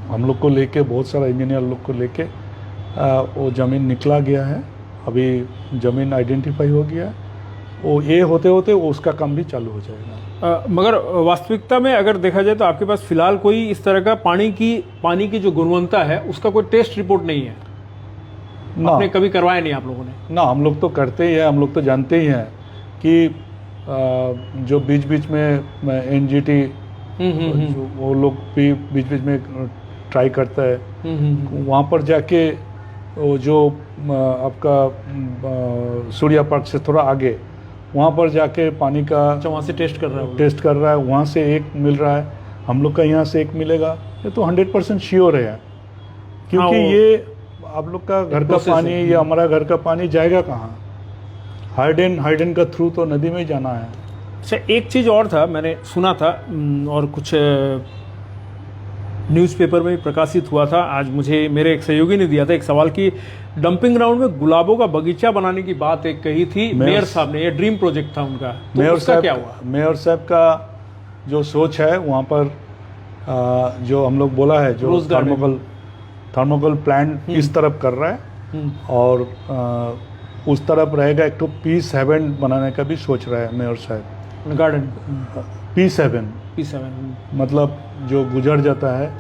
हम लोग को लेके, बहुत सारा इंजीनियर लोग को लेके वो ज़मीन निकला गया है। अभी ज़मीन आइडेंटिफाई हो गया है, वो ये होते होते वो उसका काम भी चालू हो जाएगा। मगर वास्तविकता में अगर देखा जाए तो आपके पास फिलहाल कोई इस तरह का पानी की जो गुणवत्ता है उसका कोई टेस्ट रिपोर्ट नहीं है ना? आपने कभी करवाया नहीं आप लोगों ने? ना, हम लोग तो करते ही हैं। हम लोग तो जानते ही हैं कि जो बीच बीच में एनजीटी वो लोग भी बीच बीच में ट्राई करता है, वहाँ पर जाके वो जो आपका सूर्या पार्क से थोड़ा आगे वहाँ पर जाके पानी का वहाँ से टेस्ट कर रहा है, वहाँ से एक मिल रहा है, हम लोग का यहाँ से एक मिलेगा। ये तो 100% श्योर है, क्योंकि ये आप लोग का घर का पानी या हमारा घर का पानी जाएगा कहाँ? हाइडेन का थ्रू तो नदी में ही जाना है। अच्छा, एक चीज़ और था, मैंने सुना था और कुछ न्यूज़पेपर में प्रकाशित हुआ था, आज मुझे मेरे एक सहयोगी ने दिया था एक सवाल की डंपिंग ग्राउंड में गुलाबों का बगीचा बनाने की बात एक कही थी मेयर साहब ने। ये ड्रीम प्रोजेक्ट था उनका, तो मेयर उसका क्या हुआ? मेयर साहब का जो सोच है वहाँ पर जो हम लोग बोला है, जो थर्मोकोल प्लांट इस तरफ कर रहा है, और उस तरफ रहेगा एक तो पीस हेवन बनाने का भी सोच रहा है मेयर साहब। गार्डन पीस हेवन P7 मतलब जो गुजर जाता है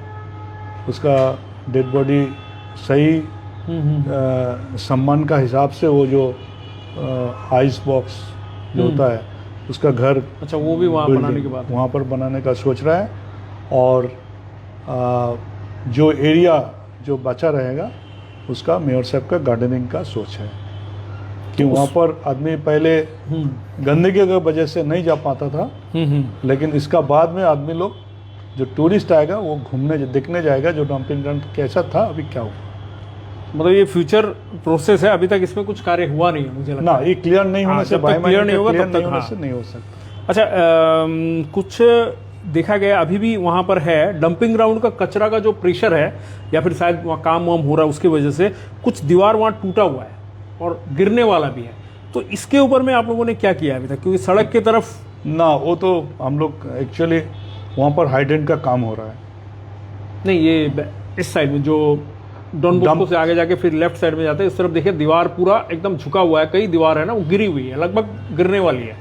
उसका डेड बॉडी सही सम्मान का हिसाब से वो जो आइस बॉक्स जो होता है उसका घर, अच्छा वो भी वहाँ बनाने के बाद वहाँ पर बनाने का सोच रहा है। और जो एरिया जो बचा रहेगा उसका मेयर साहब का गार्डनिंग का सोच है कि वहाँ पर आदमी पहले गंदगी की वजह से नहीं जा पाता था, लेकिन इसका बाद में आदमी लोग जो टूरिस्ट आएगा वो घूमने देखने जाएगा जो डंपिंग ग्राउंड कैसा था, अभी क्या हुआ। मतलब ये फ्यूचर प्रोसेस है, अभी तक इसमें कुछ कार्य हुआ नहीं है मुझे लगता ना, ये क्लियर नहीं होने से क्लियर नहीं होगा तब तक नहीं हो सकता। अच्छा कुछ देखा गया अभी भी वहाँ पर है डंपिंग ग्राउंड का कचरा का जो प्रेशर है, या फिर शायद वहाँ काम वाम हो रहा है उसकी वजह से कुछ दीवार वहाँ टूटा हुआ है और गिरने वाला भी है, तो इसके ऊपर में आप लोगों ने क्या किया अभी तक, क्योंकि सड़क की तरफ ना, वो तो हम लोग एक्चुअली वहाँ पर हाइड्रेंट का काम हो रहा है। नहीं, ये इस साइड में जो डॉन बॉस्को से आगे जाके फिर लेफ्ट साइड में जाते हैं, इस तरफ देखिए दीवार पूरा एकदम झुका हुआ है, कई दीवार है ना वो गिरी हुई है, लगभग गिरने वाली है,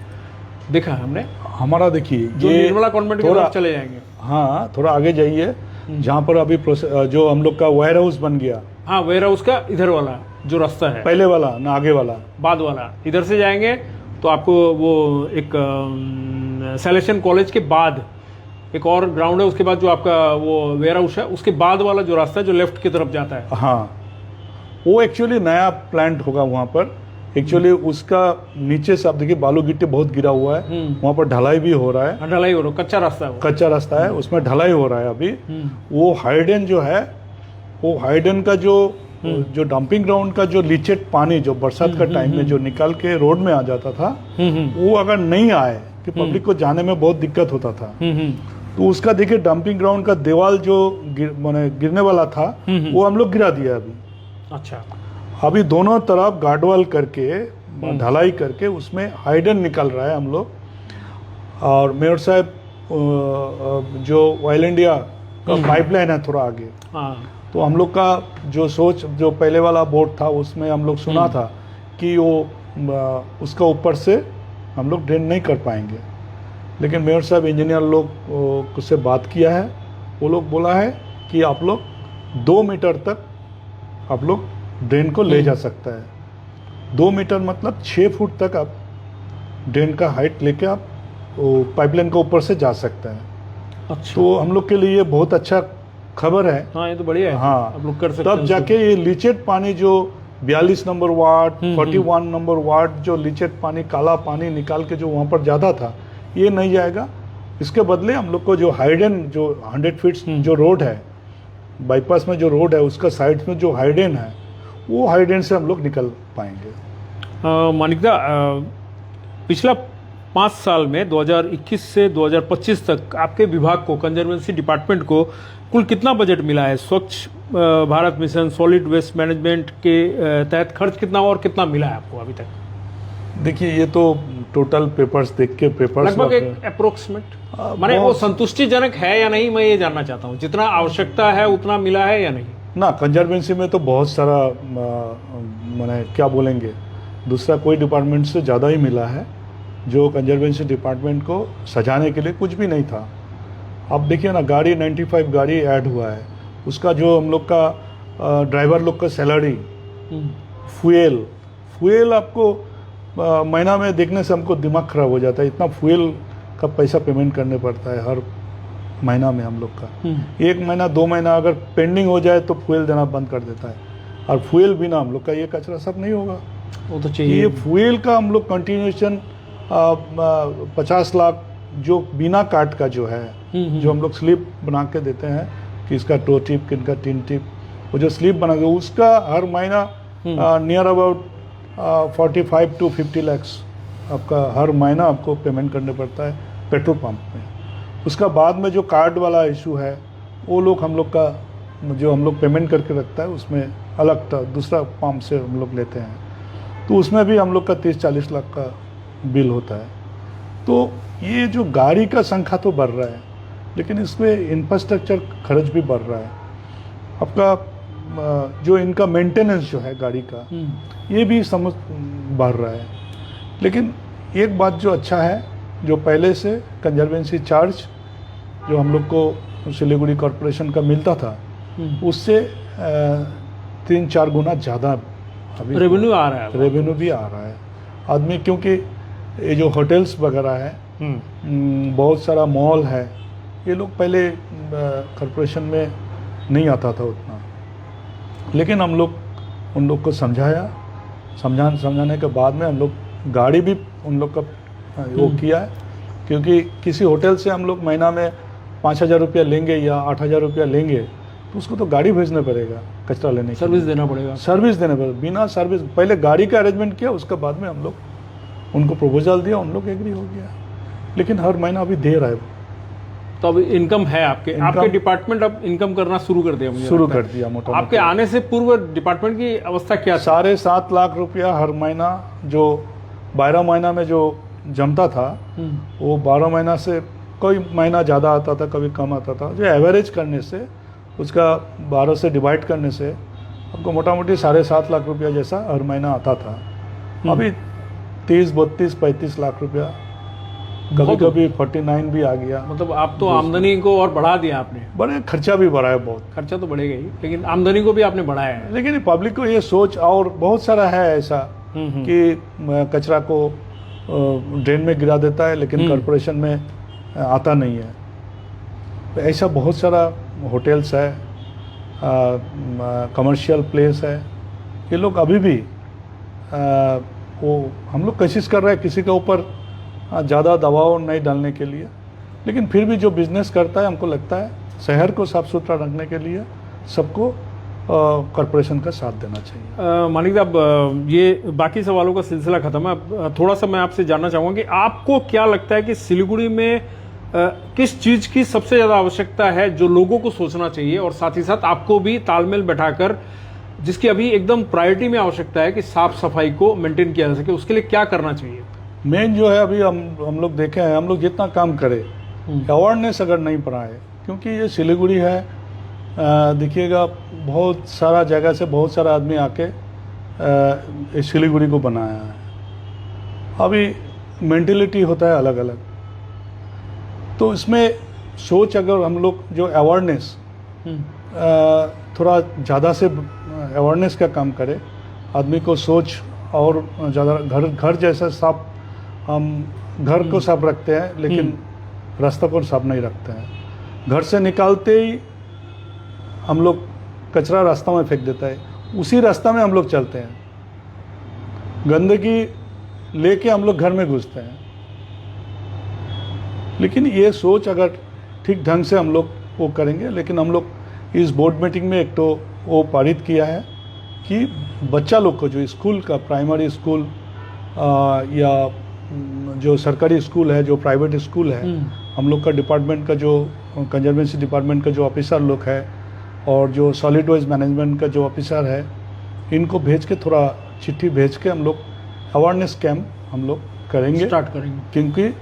देखा है हमने। हमारा देखिए जो निर्मला कॉन्वेंट की तरफ चले जाएंगे, हाँ थोड़ा आगे जाइए, जहाँ पर अभी जो हम लोग का वेयर हाउस बन गया, हाँ वेयर हाउस का इधर वाला जो रास्ता है, पहले वाला ना आगे वाला, बाद वाला, इधर से जाएंगे तो आपको वो एक सैलेशन कॉलेज के बाद एक और ग्राउंड है, उसके बाद जो आपका वो वेयर हाउस है उसके बाद वाला जो रास्ता है जो लेफ्ट की तरफ जाता है, हाँ वो एक्चुअली नया प्लांट होगा वहाँ पर। एक्चुअली उसका नीचे से आप देखिए बालू गिट्टी बहुत गिरा हुआ है, वहाँ पर ढलाई भी हो रहा है, ढलाई हो रहा है, कच्चा रास्ता है, कच्चा रास्ता है, उसमें ढलाई हो रहा है अभी। वो हाइडेन जो है, वो हाइडेन का जो डंपिंग ग्राउंड का जो लीचेट पानी जो बरसात का टाइम में जो निकाल के रोड में आ जाता था, वो अगर नहीं आए कि पब्लिक को जाने में बहुत दिक्कत होता था, तो उसका देखिए डंपिंग ग्राउंड का दीवार जो गिरने वाला था वो हम लोग गिरा दिया अभी। अच्छा, अभी दोनों तरफ गार्डवाल करके ढलाई करके उसमें हाइडन निकल रहा है हम लोग। और मेयर साहब जो ऑयल इंडिया का पाइपलाइन है थोड़ा आगे, तो हम लोग का जो सोच जो पहले वाला बोर्ड था उसमें हम लोग सुना था कि वो उसका ऊपर से हम लोग ड्रेन नहीं कर पाएंगे, लेकिन मेयर साहब इंजीनियर लोग से बात किया है, वो लोग बोला है कि आप लोग 2 मीटर तक आप लोग ड्रेन को ले जा सकता है। 2 मीटर मतलब 6 फुट तक आप ड्रेन का हाइट लेके आप पाइपलाइन के ऊपर से जा सकते हैं। अच्छा, तो हम लोग के लिए ये बहुत अच्छा खबर है। हाँ ये तो बढ़िया है, हाँ आप लोग कर सकते तब हैं। जाके ये लीचेट पानी जो 42 नंबर वार्ड 41 नंबर वार्ड जो लीचेट पानी काला पानी निकाल के जो वहाँ पर ज़्यादा था, ये नहीं जाएगा। इसके बदले हम लोग को जो हाइडेन जो 100 फीट जो रोड है, बाईपास में जो रोड है उसका साइड में जो हाइडेन है, वो हाइडेन से हम लोग निकल पाएंगे। मानिकदा, पिछला 5 साल में 2021 से 2025 तक आपके विभाग को, कंजर्वेंसी डिपार्टमेंट को कुल कितना बजट मिला है? Swachh Bharat mission, solid waste management के तहत खर्च कितना और कितना मिला है आपको अभी तक? देखिए ये तो टोटल पेपर्स देख के पेपर्स लगभग एक अप्रोक्सीमेट, माने वो संतुष्टिजनक है या नहीं, मैं ये जानना चाहता हूँ। जितना आवश्यकता है उतना मिला है या नहीं? ना, कंजर्वेंसी में तो बहुत सारा माने क्या बोलेंगे, दूसरा कोई डिपार्टमेंट से ज़्यादा ही मिला है। जो कंजर्वेंसी डिपार्टमेंट को सजाने के लिए कुछ भी नहीं था। अब देखिए ना, गाड़ी 95 गाड़ी ऐड हुआ है, उसका जो हम लोग का ड्राइवर लोग का सैलरी, फ्यूल आपको महीना में देखने से हमको दिमाग ख़राब हो जाता है। इतना फ्यूल का पैसा पेमेंट करने पड़ता है हर महीना में हम लोग का। 1 महीना 2 महीना अगर पेंडिंग हो जाए तो फ्यूल देना बंद कर देता है, और फ्यूल बिना हम लोग का ये कचरा सब नहीं होगा। वो तो चाहिए। ये फ्यूल का हम लोग कंटिन्यूशन 50 लाख जो बिना काट का जो है, जो हम लोग स्लिप बना के देते हैं कि इसका 2 टिप किनका 3 टिप, वो जो स्लिप बना के उसका हर महीना नियर अबाउट 45 to 50 lakhs आपका हर महीना आपको पेमेंट करने पड़ता है पेट्रोल पंप में। उसका बाद में जो कार्ड वाला इशू है, वो लोग हम लोग का जो हम लोग पेमेंट करके रखता है उसमें अलग दूसरा पंप से हम लोग लेते हैं, तो उसमें भी हम लोग का 30-40 लाख का बिल होता है। तो ये जो गाड़ी का संख्या तो बढ़ रहा है, लेकिन इसमें इंफ्रास्ट्रक्चर खर्च भी बढ़ रहा है। आपका जो इनका मेंटेनेंस जो है गाड़ी का, ये भी समझ बढ़ रहा है। लेकिन एक बात जो अच्छा है, जो पहले से कंजर्वेंसी चार्ज जो हम लोग को सिलीगुड़ी कॉरपोरेशन का मिलता था, उससे 3-4 गुना ज़्यादा अभी रेवेन्यू आ रहा है। रेवेन्यू भी आ रहा है आदमी, क्योंकि ये जो होटल्स वगैरह है, बहुत सारा मॉल है, ये लोग पहले कॉरपोरेशन में नहीं आता था उतना, लेकिन हम लोग उन लोग को समझाने के बाद में हम लोग गाड़ी भी उन लोग का वो किया है, क्योंकि किसी होटल से हम लोग महीना में 5,000 रुपया लेंगे या 8,000 रुपया लेंगे तो उसको तो गाड़ी भेजना पड़ेगा कचरा लेने के लिए। सर्विस देना पड़ेगा। सर्विस देने पड़ेगा। बिना सर्विस पहले गाड़ी का अरेंजमेंट किया, उसके बाद में हम लोग उनको प्रपोजल दिया, उन लोग एग्री हो गया, लेकिन हर महीना अभी दे रहा है। तो अब इनकम है आपके डिपार्टमेंट अब इनकम करना शुरू कर दिया, मुझे शुरू लगता है। कर दिया मोटा आपके आने से पूर्व डिपार्टमेंट की अवस्था क्या थी? 7.5 लाख रुपया हर महीना, जो 12 महीना में जो जमता था वो 12 महीना से कोई महीना ज़्यादा आता था, कभी कम आता था, जो एवरेज करने से उसका 12 से डिवाइड करने से आपको मोटा मोटी 7.5 लाख रुपया जैसा हर महीना आता था। अभी 30, 32, 35 लाख रुपया, कभी कभी 49 भी आ गया। मतलब आप तो आमदनी को और बढ़ा दिया आपने। बड़े खर्चा भी बढ़ा है बहुत। खर्चा तो बढ़ेगा ही, लेकिन आमदनी को भी आपने बढ़ाया है। लेकिन पब्लिक को ये सोच, और बहुत सारा है ऐसा कि कचरा को ड्रेन में गिरा देता है, लेकिन कॉरपोरेशन में आता नहीं है। तो ऐसा बहुत सारा होटल्स है, कमर्शियल प्लेस है, ये लोग अभी भी वो हम लोग कोशिश कर रहे हैं किसी के ऊपर ज़्यादा दबाव नहीं डालने के लिए, लेकिन फिर भी जो बिजनेस करता है, हमको लगता है शहर को साफ सुथरा रखने के लिए सबको कॉरपोरेशन का साथ देना चाहिए। मानिक साहब, ये बाकी सवालों का सिलसिला खत्म है। अब थोड़ा सा मैं आपसे जानना चाहूँगा कि आपको क्या लगता है कि सिलीगुड़ी में किस चीज़ की सबसे ज़्यादा आवश्यकता है, जो लोगों को सोचना चाहिए, और साथ ही साथ आपको भी तालमेल बैठाकर, जिसकी अभी एकदम प्रायोरिटी में आवश्यकता है कि साफ सफाई को मेंटेन किया जा सके, उसके लिए क्या करना चाहिए? मेन जो है, अभी हम लोग देखे हैं, हम लोग जितना काम करें, अवेयरनेस अगर नहीं बढ़ाए, क्योंकि ये सिलीगुड़ी है, देखिएगा बहुत सारा जगह से बहुत सारा आदमी आके इस सिलीगुड़ी को बनाया है। अभी मेंटेलिटी होता है अलग अलग, तो इसमें सोच अगर हम लोग जो अवेयरनेस थोड़ा ज़्यादा से अवेयरनेस का काम करें, आदमी को सोच और ज़्यादा, घर जैसा साफ, हम घर को साफ रखते हैं लेकिन रास्ता को साफ नहीं रखते हैं। घर से निकालते ही हम लोग कचरा रास्ता में फेंक देता है, उसी रास्ता में हम लोग चलते हैं, गंदगी लेके हम लोग घर में घुसते हैं। लेकिन ये सोच अगर ठीक ढंग से हम लोग वो करेंगे, लेकिन हम लोग इस बोर्ड मीटिंग में एक तो वो पारित किया है कि बच्चा लोग को जो स्कूल का, प्राइमरी स्कूल या जो सरकारी स्कूल है, जो प्राइवेट स्कूल है, हम लोग का डिपार्टमेंट का जो कंजर्वेंसी डिपार्टमेंट का जो ऑफिसर लोग है और जो सॉलिड वेस्ट मैनेजमेंट का जो ऑफिसर है, इनको भेज के, थोड़ा चिट्ठी भेज के हम लोग अवेयरनेस कैंप हम लोग करेंगे, स्टार्ट करेंगे। क्योंकि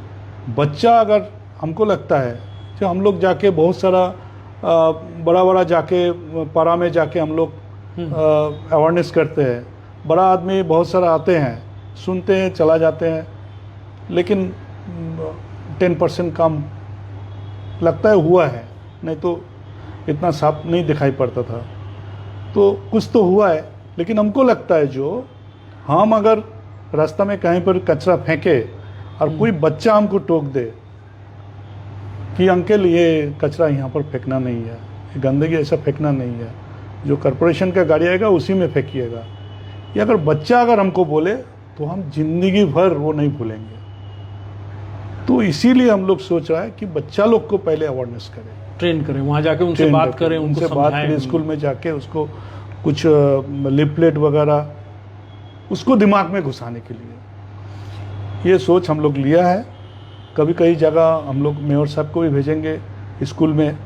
बच्चा, अगर हमको लगता है कि हम लोग जाके बहुत सारा बड़ा बड़ा जाके पारा में जाके हम लोग अवेयरनेस करते हैं, बड़ा आदमी बहुत सारा आते हैं, सुनते हैं, चला जाते हैं, लेकिन 10% काम लगता है हुआ है, नहीं तो इतना साफ नहीं दिखाई पड़ता था। तो कुछ तो हुआ है, लेकिन हमको लगता है जो हम अगर रास्ता में कहीं पर कचरा फेंके और कोई बच्चा हमको टोक दे कि अंकल ये कचरा यहाँ पर फेंकना नहीं है, ये गंदगी ऐसा फेंकना नहीं है, जो कॉरपोरेशन का गाड़ी आएगा उसी में फेंकिएगा, ये अगर बच्चा अगर हमको बोले तो हम जिंदगी भर वो नहीं भूलेंगे। तो इसीलिए हम लोग सोच रहा है कि बच्चा लोग को पहले अवेयरनेस करें, ट्रेन करें, वहाँ जाके उनसे बात करें, उनसे बात करें, स्कूल में जाके उसको कुछ लिपलेट वगैरह उसको दिमाग में घुसाने के लिए ये सोच हम लोग लिया है। कभी कई जगह हम लोग मेयर साहब को भी भेजेंगे स्कूल में,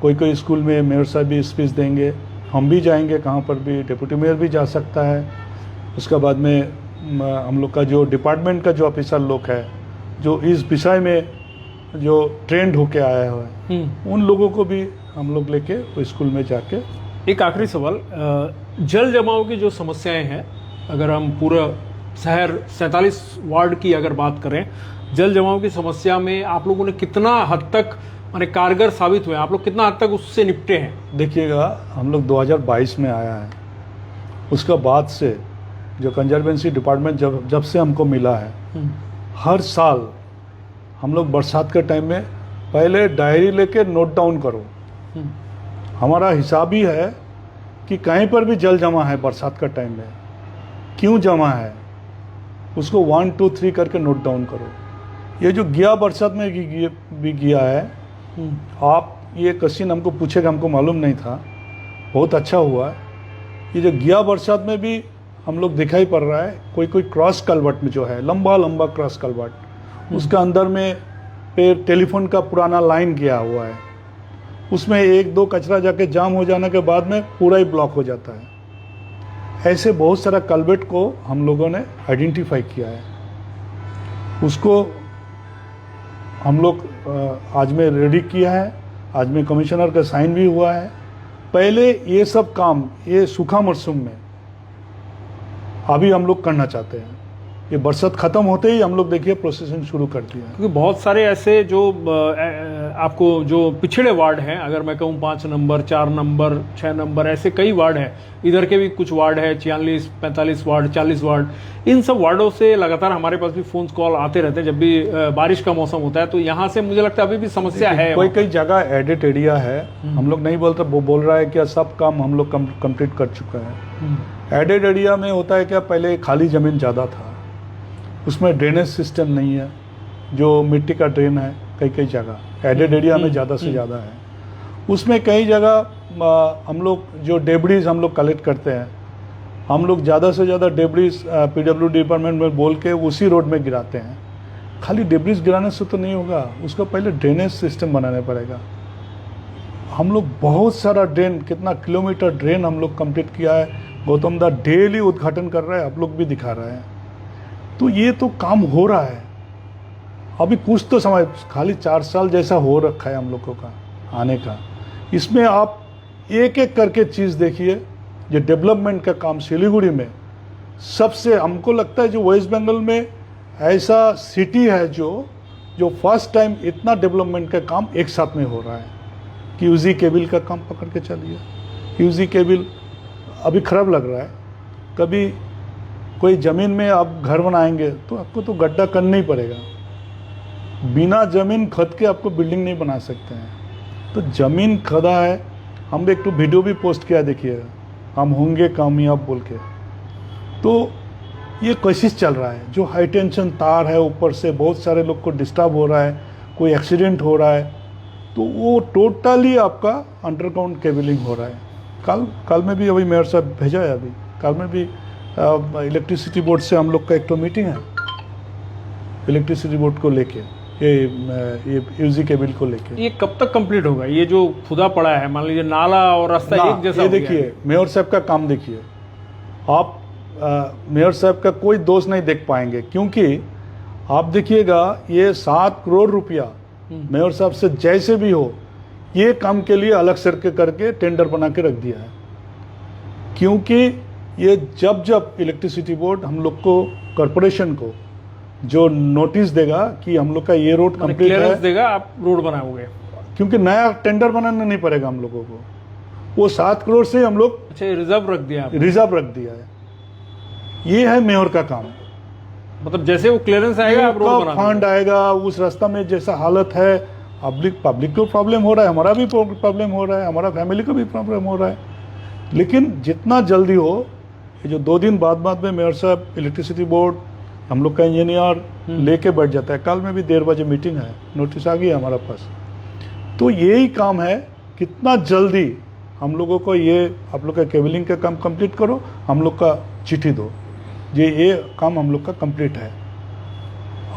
कोई स्कूल में मेयर साहब भी स्पीच देंगे, हम भी जाएंगे, कहाँ पर भी डिप्टी मेयर भी जा सकता है। उसके बाद में हम लोग का जो डिपार्टमेंट का जो ऑफिसर लोग है, जो इस विषय में जो ट्रेंड होके आया हुआ है, उन लोगों को भी हम लोग लेके वो स्कूल में जाके। एक आखिरी सवाल, जल जमाव की जो समस्याएं हैं, अगर हम पूरा शहर 47 वार्ड की अगर बात करें, जल जमाव की समस्या में आप लोगों ने कितना हद तक माने कारगर साबित हुए, आप लोग कितना हद तक उससे निपटे हैं? देखिएगा, हम लोग 2022 में आया है, उसका बाद से जो कंजर्वेंसी डिपार्टमेंट जब से हमको मिला है, हर साल हम लोग बरसात के टाइम में पहले डायरी लेके नोट डाउन करो। हमारा हिसाब ही है कि कहीं पर भी जल जमा है बरसात का टाइम में, क्यों जमा है, उसको 1 2 3 करके नोट डाउन करो। ये जो गया बरसात में भी गया है, आप ये क्वेश्चन हमको पूछेगा, हमको मालूम नहीं था, बहुत अच्छा हुआ। ये जो गया बरसात में भी हम लोग दिखाई पड़ रहा है, कोई क्रॉस कलवर्ट में जो है लंबा लंबा क्रॉस कलवर्ट, उसका अंदर में पे टेलीफोन का पुराना लाइन गया हुआ है, उसमें 1-2 कचरा जाके जाम हो जाने के बाद में पूरा ही ब्लॉक हो जाता है। ऐसे बहुत सारा कलवर्ट को हम लोगों ने आइडेंटिफाई किया है, उसको हम लोग आज में रेडी किया है, आज में कमिश्नर का साइन भी हुआ है। पहले ये सब काम ये सूखा मौसम में अभी हम लोग करना चाहते हैं, ये बरसात खत्म होते ही हम लोग देखिए प्रोसेसिंग शुरू कर दिया है। क्योंकि बहुत सारे ऐसे जो आपको जो पिछड़े वार्ड हैं, अगर मैं कहूँ 5 नंबर 4 नंबर 6 नंबर, ऐसे कई वार्ड हैं, इधर के भी कुछ वार्ड है, 46 45 वार्ड 40 वार्ड, इन सब वार्डों से लगातार हमारे पास भी फोन कॉल आते रहते हैं जब भी बारिश का मौसम होता है। तो यहाँ से मुझे लगता है अभी भी समस्या है। कोई जगह एडिट एरिया है, हम लोग नहीं बोलते, वो बोल रहा है कि सब काम हम लोग कंप्लीट कर चुका है। एडिट एरिया में होता है क्या, पहले खाली ज़मीन ज़्यादा था, उसमें ड्रेनेज सिस्टम नहीं है, जो मिट्टी का ड्रेन है कई जगह एडेड एरिया में ज़्यादा से ज़्यादा है। उसमें कई जगह हम लोग जो डेब्रीज हम लोग कलेक्ट करते हैं, हम लोग ज़्यादा से ज़्यादा डेब्रीज PWD डिपार्टमेंट में बोल के उसी रोड में गिराते हैं। खाली डेब्रीज गिराने से तो नहीं होगा, उसका पहले ड्रेनेज सिस्टम बनाना पड़ेगा। हम लोग बहुत सारा ड्रेन, कितना किलोमीटर ड्रेन हम लोग कंप्लीट किया है। गौतम दा डेली उद्घाटन कर रहा है, आप लोग भी दिखा रहे हैं। तो ये तो काम हो रहा है, अभी कुछ तो समय, खाली 4 साल जैसा हो रखा है हम लोगों का आने का। इसमें आप एक एक करके चीज़ देखिए। ये डेवलपमेंट का काम सिलीगुड़ी में सबसे, हमको लगता है जो वेस्ट बंगाल में ऐसा सिटी है जो फर्स्ट टाइम इतना डेवलपमेंट का काम एक साथ में हो रहा है। क्यूजी केबल का काम पकड़ के चलिए, क्यूजी केबल अभी ख़राब लग रहा है। कभी कोई ज़मीन में आप घर बनाएंगे तो आपको तो गड्ढा करना ही पड़ेगा, बिना ज़मीन खद के आपको बिल्डिंग नहीं बना सकते हैं। तो ज़मीन खदा है। हम एक तो वीडियो भी पोस्ट किया, देखिएगा, हम होंगे कामयाब बोल के। तो ये कोशिश चल रहा है, जो हाई टेंशन तार है ऊपर से बहुत सारे लोग को डिस्टर्ब हो रहा है, कोई एक्सीडेंट हो रहा है, तो वो टोटली आपका अंडरग्राउंड केबलिंग हो रहा है। कल में भी अभी मेयर साहब भेजा है, अभी कल में भी इलेक्ट्रिसिटी बोर्ड से हम लोग का एक तो मीटिंग है, इलेक्ट्रिसिटी बोर्ड को लेके, ये यूजी केबल को लेके। ये कब तक कंप्लीट होगा? ये जो खुदा पड़ा है, मान लीजिए नाला और रास्ता एक जैसा, ये देखिए मेयर साहब का काम देखिए आप। मेयर साहब का कोई दोष नहीं देख पाएंगे, क्योंकि आप देखिएगा ये 7 करोड़ रुपया मेयर साहब से जैसे भी हो ये काम के लिए अलग से करके टेंडर बना के रख दिया है। क्योंकि ये जब इलेक्ट्रिसिटी बोर्ड हम लोग को, कॉरपोरेशन को जो नोटिस देगा कि हम लोग का ये रोड कंप्लीट है, देगा, आप रोड बनाओगे, क्योंकि नया टेंडर बनाना नहीं पड़ेगा हम लोगों को, वो 7 करोड़ से हम लोग अच्छा रिजर्व रख दिया, रिजर्व रख दिया है। ये है मेयर का काम। मतलब जैसे वो क्लियरेंस आएगा, आप रोड बना फंड आएगा, उस रास्ता में जैसा हालत है, पब्लिक को प्रॉब्लम हो रहा है, हमारा भी प्रॉब्लम हो रहा है, हमारा फैमिली को भी प्रॉब्लम हो रहा है। लेकिन जितना जल्दी हो, ये जो 2 दिन बाद में मेयर साहब, इलेक्ट्रिसिटी बोर्ड, हम लोग का इंजीनियर लेके बैठ जाता है। कल में भी 1:30 बजे मीटिंग है, नोटिस आ गया हमारा पास। तो यही काम है, कितना जल्दी हम लोगों को ये आप लोग का केबलिंग का काम कंप्लीट करो, हम लोग का चिट्ठी दो, ये काम हम लोग का कंप्लीट है।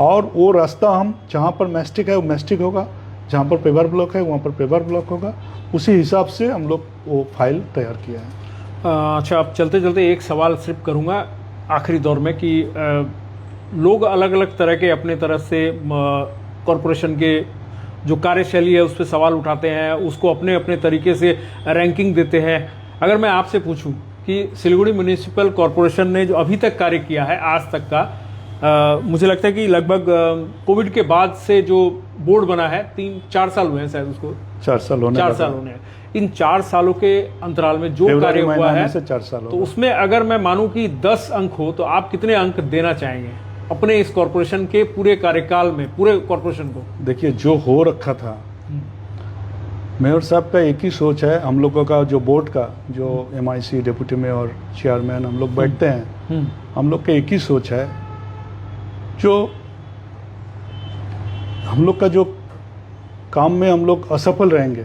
और वो रास्ता हम जहाँ पर मैस्टिक है वो मैस्टिक होगा, जहाँ पर पेवर ब्लॉक है वहाँ पर पेवर ब्लॉक होगा, उसी हिसाब से हम लोग वो फाइल तैयार किया है। अच्छा, अब चलते चलते एक सवाल सिर्फ करूँगा आखिरी दौर में कि लोग अलग अलग तरह के अपने तरफ से कॉरपोरेशन के जो कार्यशैली है उस पर सवाल उठाते हैं, उसको अपने अपने तरीके से रैंकिंग देते हैं। अगर मैं आपसे पूछूं कि सिलीगुड़ी म्यूनिसिपल कॉरपोरेशन ने जो अभी तक कार्य किया है आज तक का, मुझे लगता है कि लगभग कोविड के बाद से जो बोर्ड बना है 3-4 साल हुए हैं शायद उसको, 4 साल होने 4 साल होने हैं। इन 4 सालों के अंतराल में जो कार्य हुआ है से 4 साल तो उसमें अगर मैं मानूं कि 10 अंक हो तो आप कितने अंक देना चाहेंगे अपने इस कॉरपोरेशन के पूरे कार्यकाल में, पूरे कॉरपोरेशन को? देखिए, जो हो रखा था, मेयर साहब का एक ही सोच है, हम लोगों का जो बोर्ड का जो MIC डिप्टी मेयर चेयरमैन हम लोग बैठते हैं, हम लोग का एक ही सोच है, जो हम लोग का जो काम में हम लोग असफल रहेंगे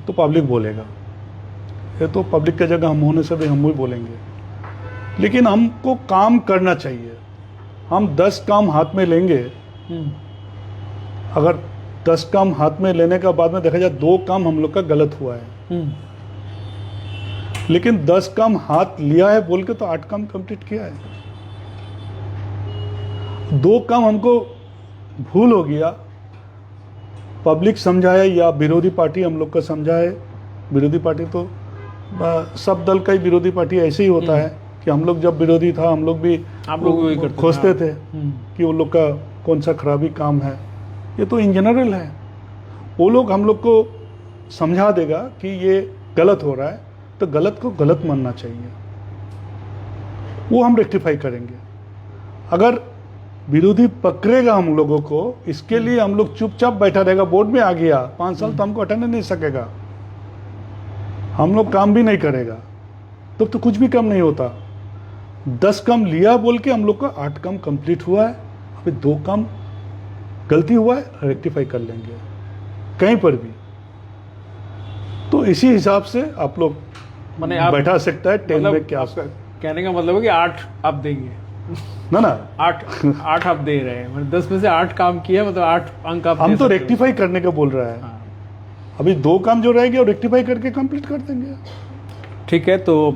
तो पब्लिक बोलेगा, ये तो पब्लिक की जगह हम होने से भी हम ही बोलेंगे, लेकिन हमको काम करना चाहिए। हम 10 काम हाथ में लेंगे, अगर 10 काम हाथ में लेने का बाद में देखा जाए 2 काम हम लोग का गलत हुआ है, लेकिन 10 काम हाथ लिया है बोल के तो 8 काम कंप्लीट किया है। 2 काम हमको भूल हो गया, पब्लिक समझाए या विरोधी पार्टी हम लोग का समझाए। विरोधी पार्टी तो सब दल का ही विरोधी पार्टी ऐसे ही होता है कि हम लोग जब विरोधी था हम लोग भी खोजते थे कि वो लोग का कौन सा खराबी काम है। ये तो इन जनरल है, वो लोग हम लोग को समझा देगा कि ये गलत हो रहा है, तो गलत को गलत मानना चाहिए, वो हम रेक्टिफाई करेंगे। अगर विरोधी पकड़ेगा हम लोगों को, इसके लिए हम लोग चुपचाप बैठा रहेगा, बोर्ड में आ गया 5 साल तो हमको हटाने नहीं सकेगा, हम लोग काम भी नहीं करेगा, तो कुछ भी काम नहीं होता। 10 काम लिया बोल के हम लोग का 8 काम कंप्लीट हुआ है, अभी 2 काम गलती हुआ है, रेक्टिफाई कर लेंगे कहीं पर भी। तो इसी हिसाब से आप लोग बैठा सकता है 10 में क्या कहने का मतलब है कि 8 आप देंगे ना 8 आप दे रहे हैं, मतलब 10 में से 8 काम किए, मतलब 8 अंक आप हम तो रेक्टिफाई करने का बोल रहा है। हाँ। अभी 2 काम जो रहेंगे और रेक्टिफाई करके कंप्लीट कर देंगे। ठीक है, तो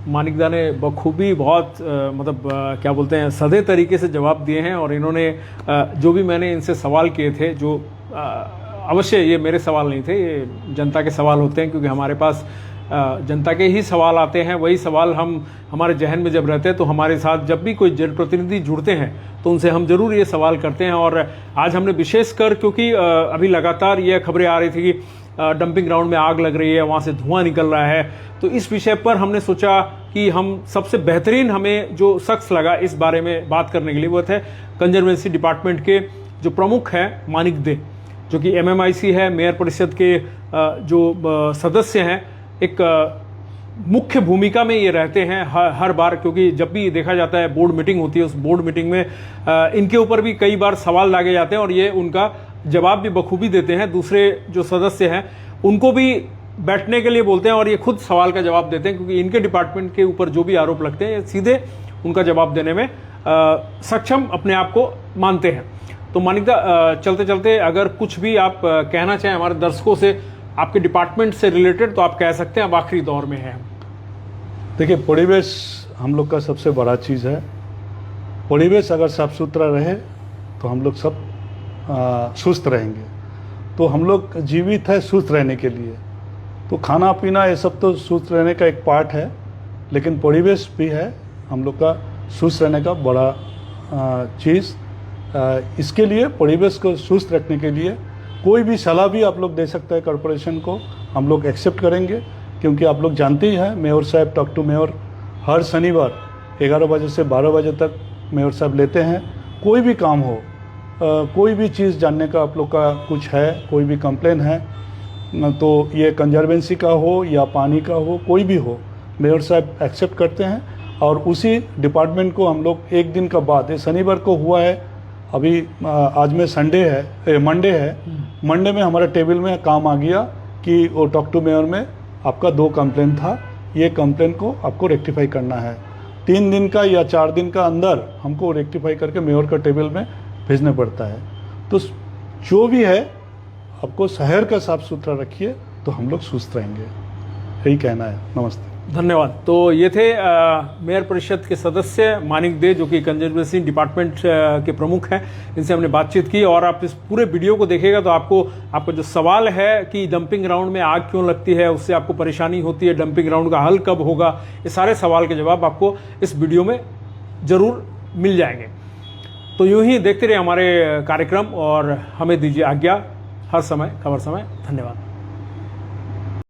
मानिकदा ने बखूबी बहुत क्या बोलते हैं सधे तरीके से जवाब दिए हैं, और इन्होंने जो भी मैंने इनसे सवाल किए थे, जो अवश्य ये मेरे सवाल नहीं थे, ये जनता के सवाल होते हैं, क्योंकि हमारे पास जनता के ही सवाल आते हैं, वही सवाल हम हमारे जहन में जब रहते हैं तो हमारे साथ जब भी कोई जनप्रतिनिधि जुड़ते हैं तो उनसे हम जरूर ये सवाल करते हैं। और आज हमने विशेषकर, क्योंकि अभी लगातार ये खबरें आ रही थी कि डंपिंग ग्राउंड में आग लग रही है, वहाँ से धुआं निकल रहा है, तो इस विषय पर हमने सोचा कि हम सबसे बेहतरीन हमें जो शख्स लगा इस बारे में बात करने के लिए, वो थे कंजर्वेंसी डिपार्टमेंट के जो प्रमुख हैं मानिक दे, जो कि MMIC है, मेयर परिषद के जो सदस्य हैं, एक मुख्य भूमिका में ये रहते हैं हर बार, क्योंकि जब भी देखा जाता है बोर्ड मीटिंग होती है, उस बोर्ड मीटिंग में इनके ऊपर भी कई बार सवाल लागे जाते हैं और ये उनका जवाब भी बखूबी देते हैं। दूसरे जो सदस्य हैं उनको भी बैठने के लिए बोलते हैं और ये खुद सवाल का जवाब देते हैं, क्योंकि इनके डिपार्टमेंट के ऊपर जो भी आरोप लगते हैं ये सीधे उनका जवाब देने में सक्षम अपने आप को मानते हैं। तो मानिकदा, चलते चलते अगर कुछ भी आप कहना चाहें हमारे दर्शकों से आपके डिपार्टमेंट से रिलेटेड, तो आप कह सकते हैं, अब आखिरी दौर में है। देखिए, परिवेश हम लोग का सबसे बड़ा चीज़ है। परिवेश अगर साफ सुथरा रहे तो हम लोग सब सुस्त रहेंगे। तो हम लोग जीवित है सुस्त रहने के लिए, तो खाना पीना ये सब तो सुस्त रहने का एक पार्ट है, लेकिन परिवेश भी है हम लोग का सुस्त रहने का बड़ा चीज़। इसके लिए परिवेश को सुस्त रखने के लिए कोई भी सलाह भी आप लोग दे सकते हैं कॉरपोरेशन को, हम लोग एक्सेप्ट करेंगे, क्योंकि आप लोग जानते ही हैं मेयर साहब टॉक टू मेयर हर शनिवार 11 बजे से 12 बजे तक मेयर साहब लेते हैं। कोई भी काम हो, कोई भी चीज़ जानने का आप लोग का कुछ है, कोई भी कंप्लेन है, तो ये कंजर्वेंसी का हो या पानी का हो, कोई भी हो, मेयर साहब एक्सेप्ट करते हैं। और उसी डिपार्टमेंट को हम लोग एक दिन का बाद, ये शनिवार को हुआ है, अभी आज में मंडे है, मंडे में हमारे टेबल में काम आ गया कि वो टॉक टू मेयर में आपका 2 कंप्लेन था, ये कंप्लेन को आपको रेक्टिफाई करना है। 3 दिन का या 4 दिन का अंदर हमको रेक्टिफाई करके मेयर का टेबल में भेजना पड़ता है। तो जो भी है आपको शहर का साफ सुथरा रखिए तो हम लोग सुस्त रहेंगे, यही कहना है। नमस्ते, धन्यवाद। तो ये थे मेयर परिषद के सदस्य मानिक दे, जो कि कंजर्वेंसी डिपार्टमेंट के प्रमुख हैं। इनसे हमने बातचीत की, और आप इस पूरे वीडियो को देखिएगा तो आपको जो सवाल है कि डंपिंग ग्राउंड में आग क्यों लगती है, उससे आपको परेशानी होती है, डंपिंग ग्राउंड का हल कब होगा, ये सारे सवाल के जवाब आपको इस वीडियो में जरूर मिल जाएंगे। तो यूं ही देखते रहिए हमारे कार्यक्रम और हमें दीजिए आज्ञा। हर समय खबर समय। धन्यवाद।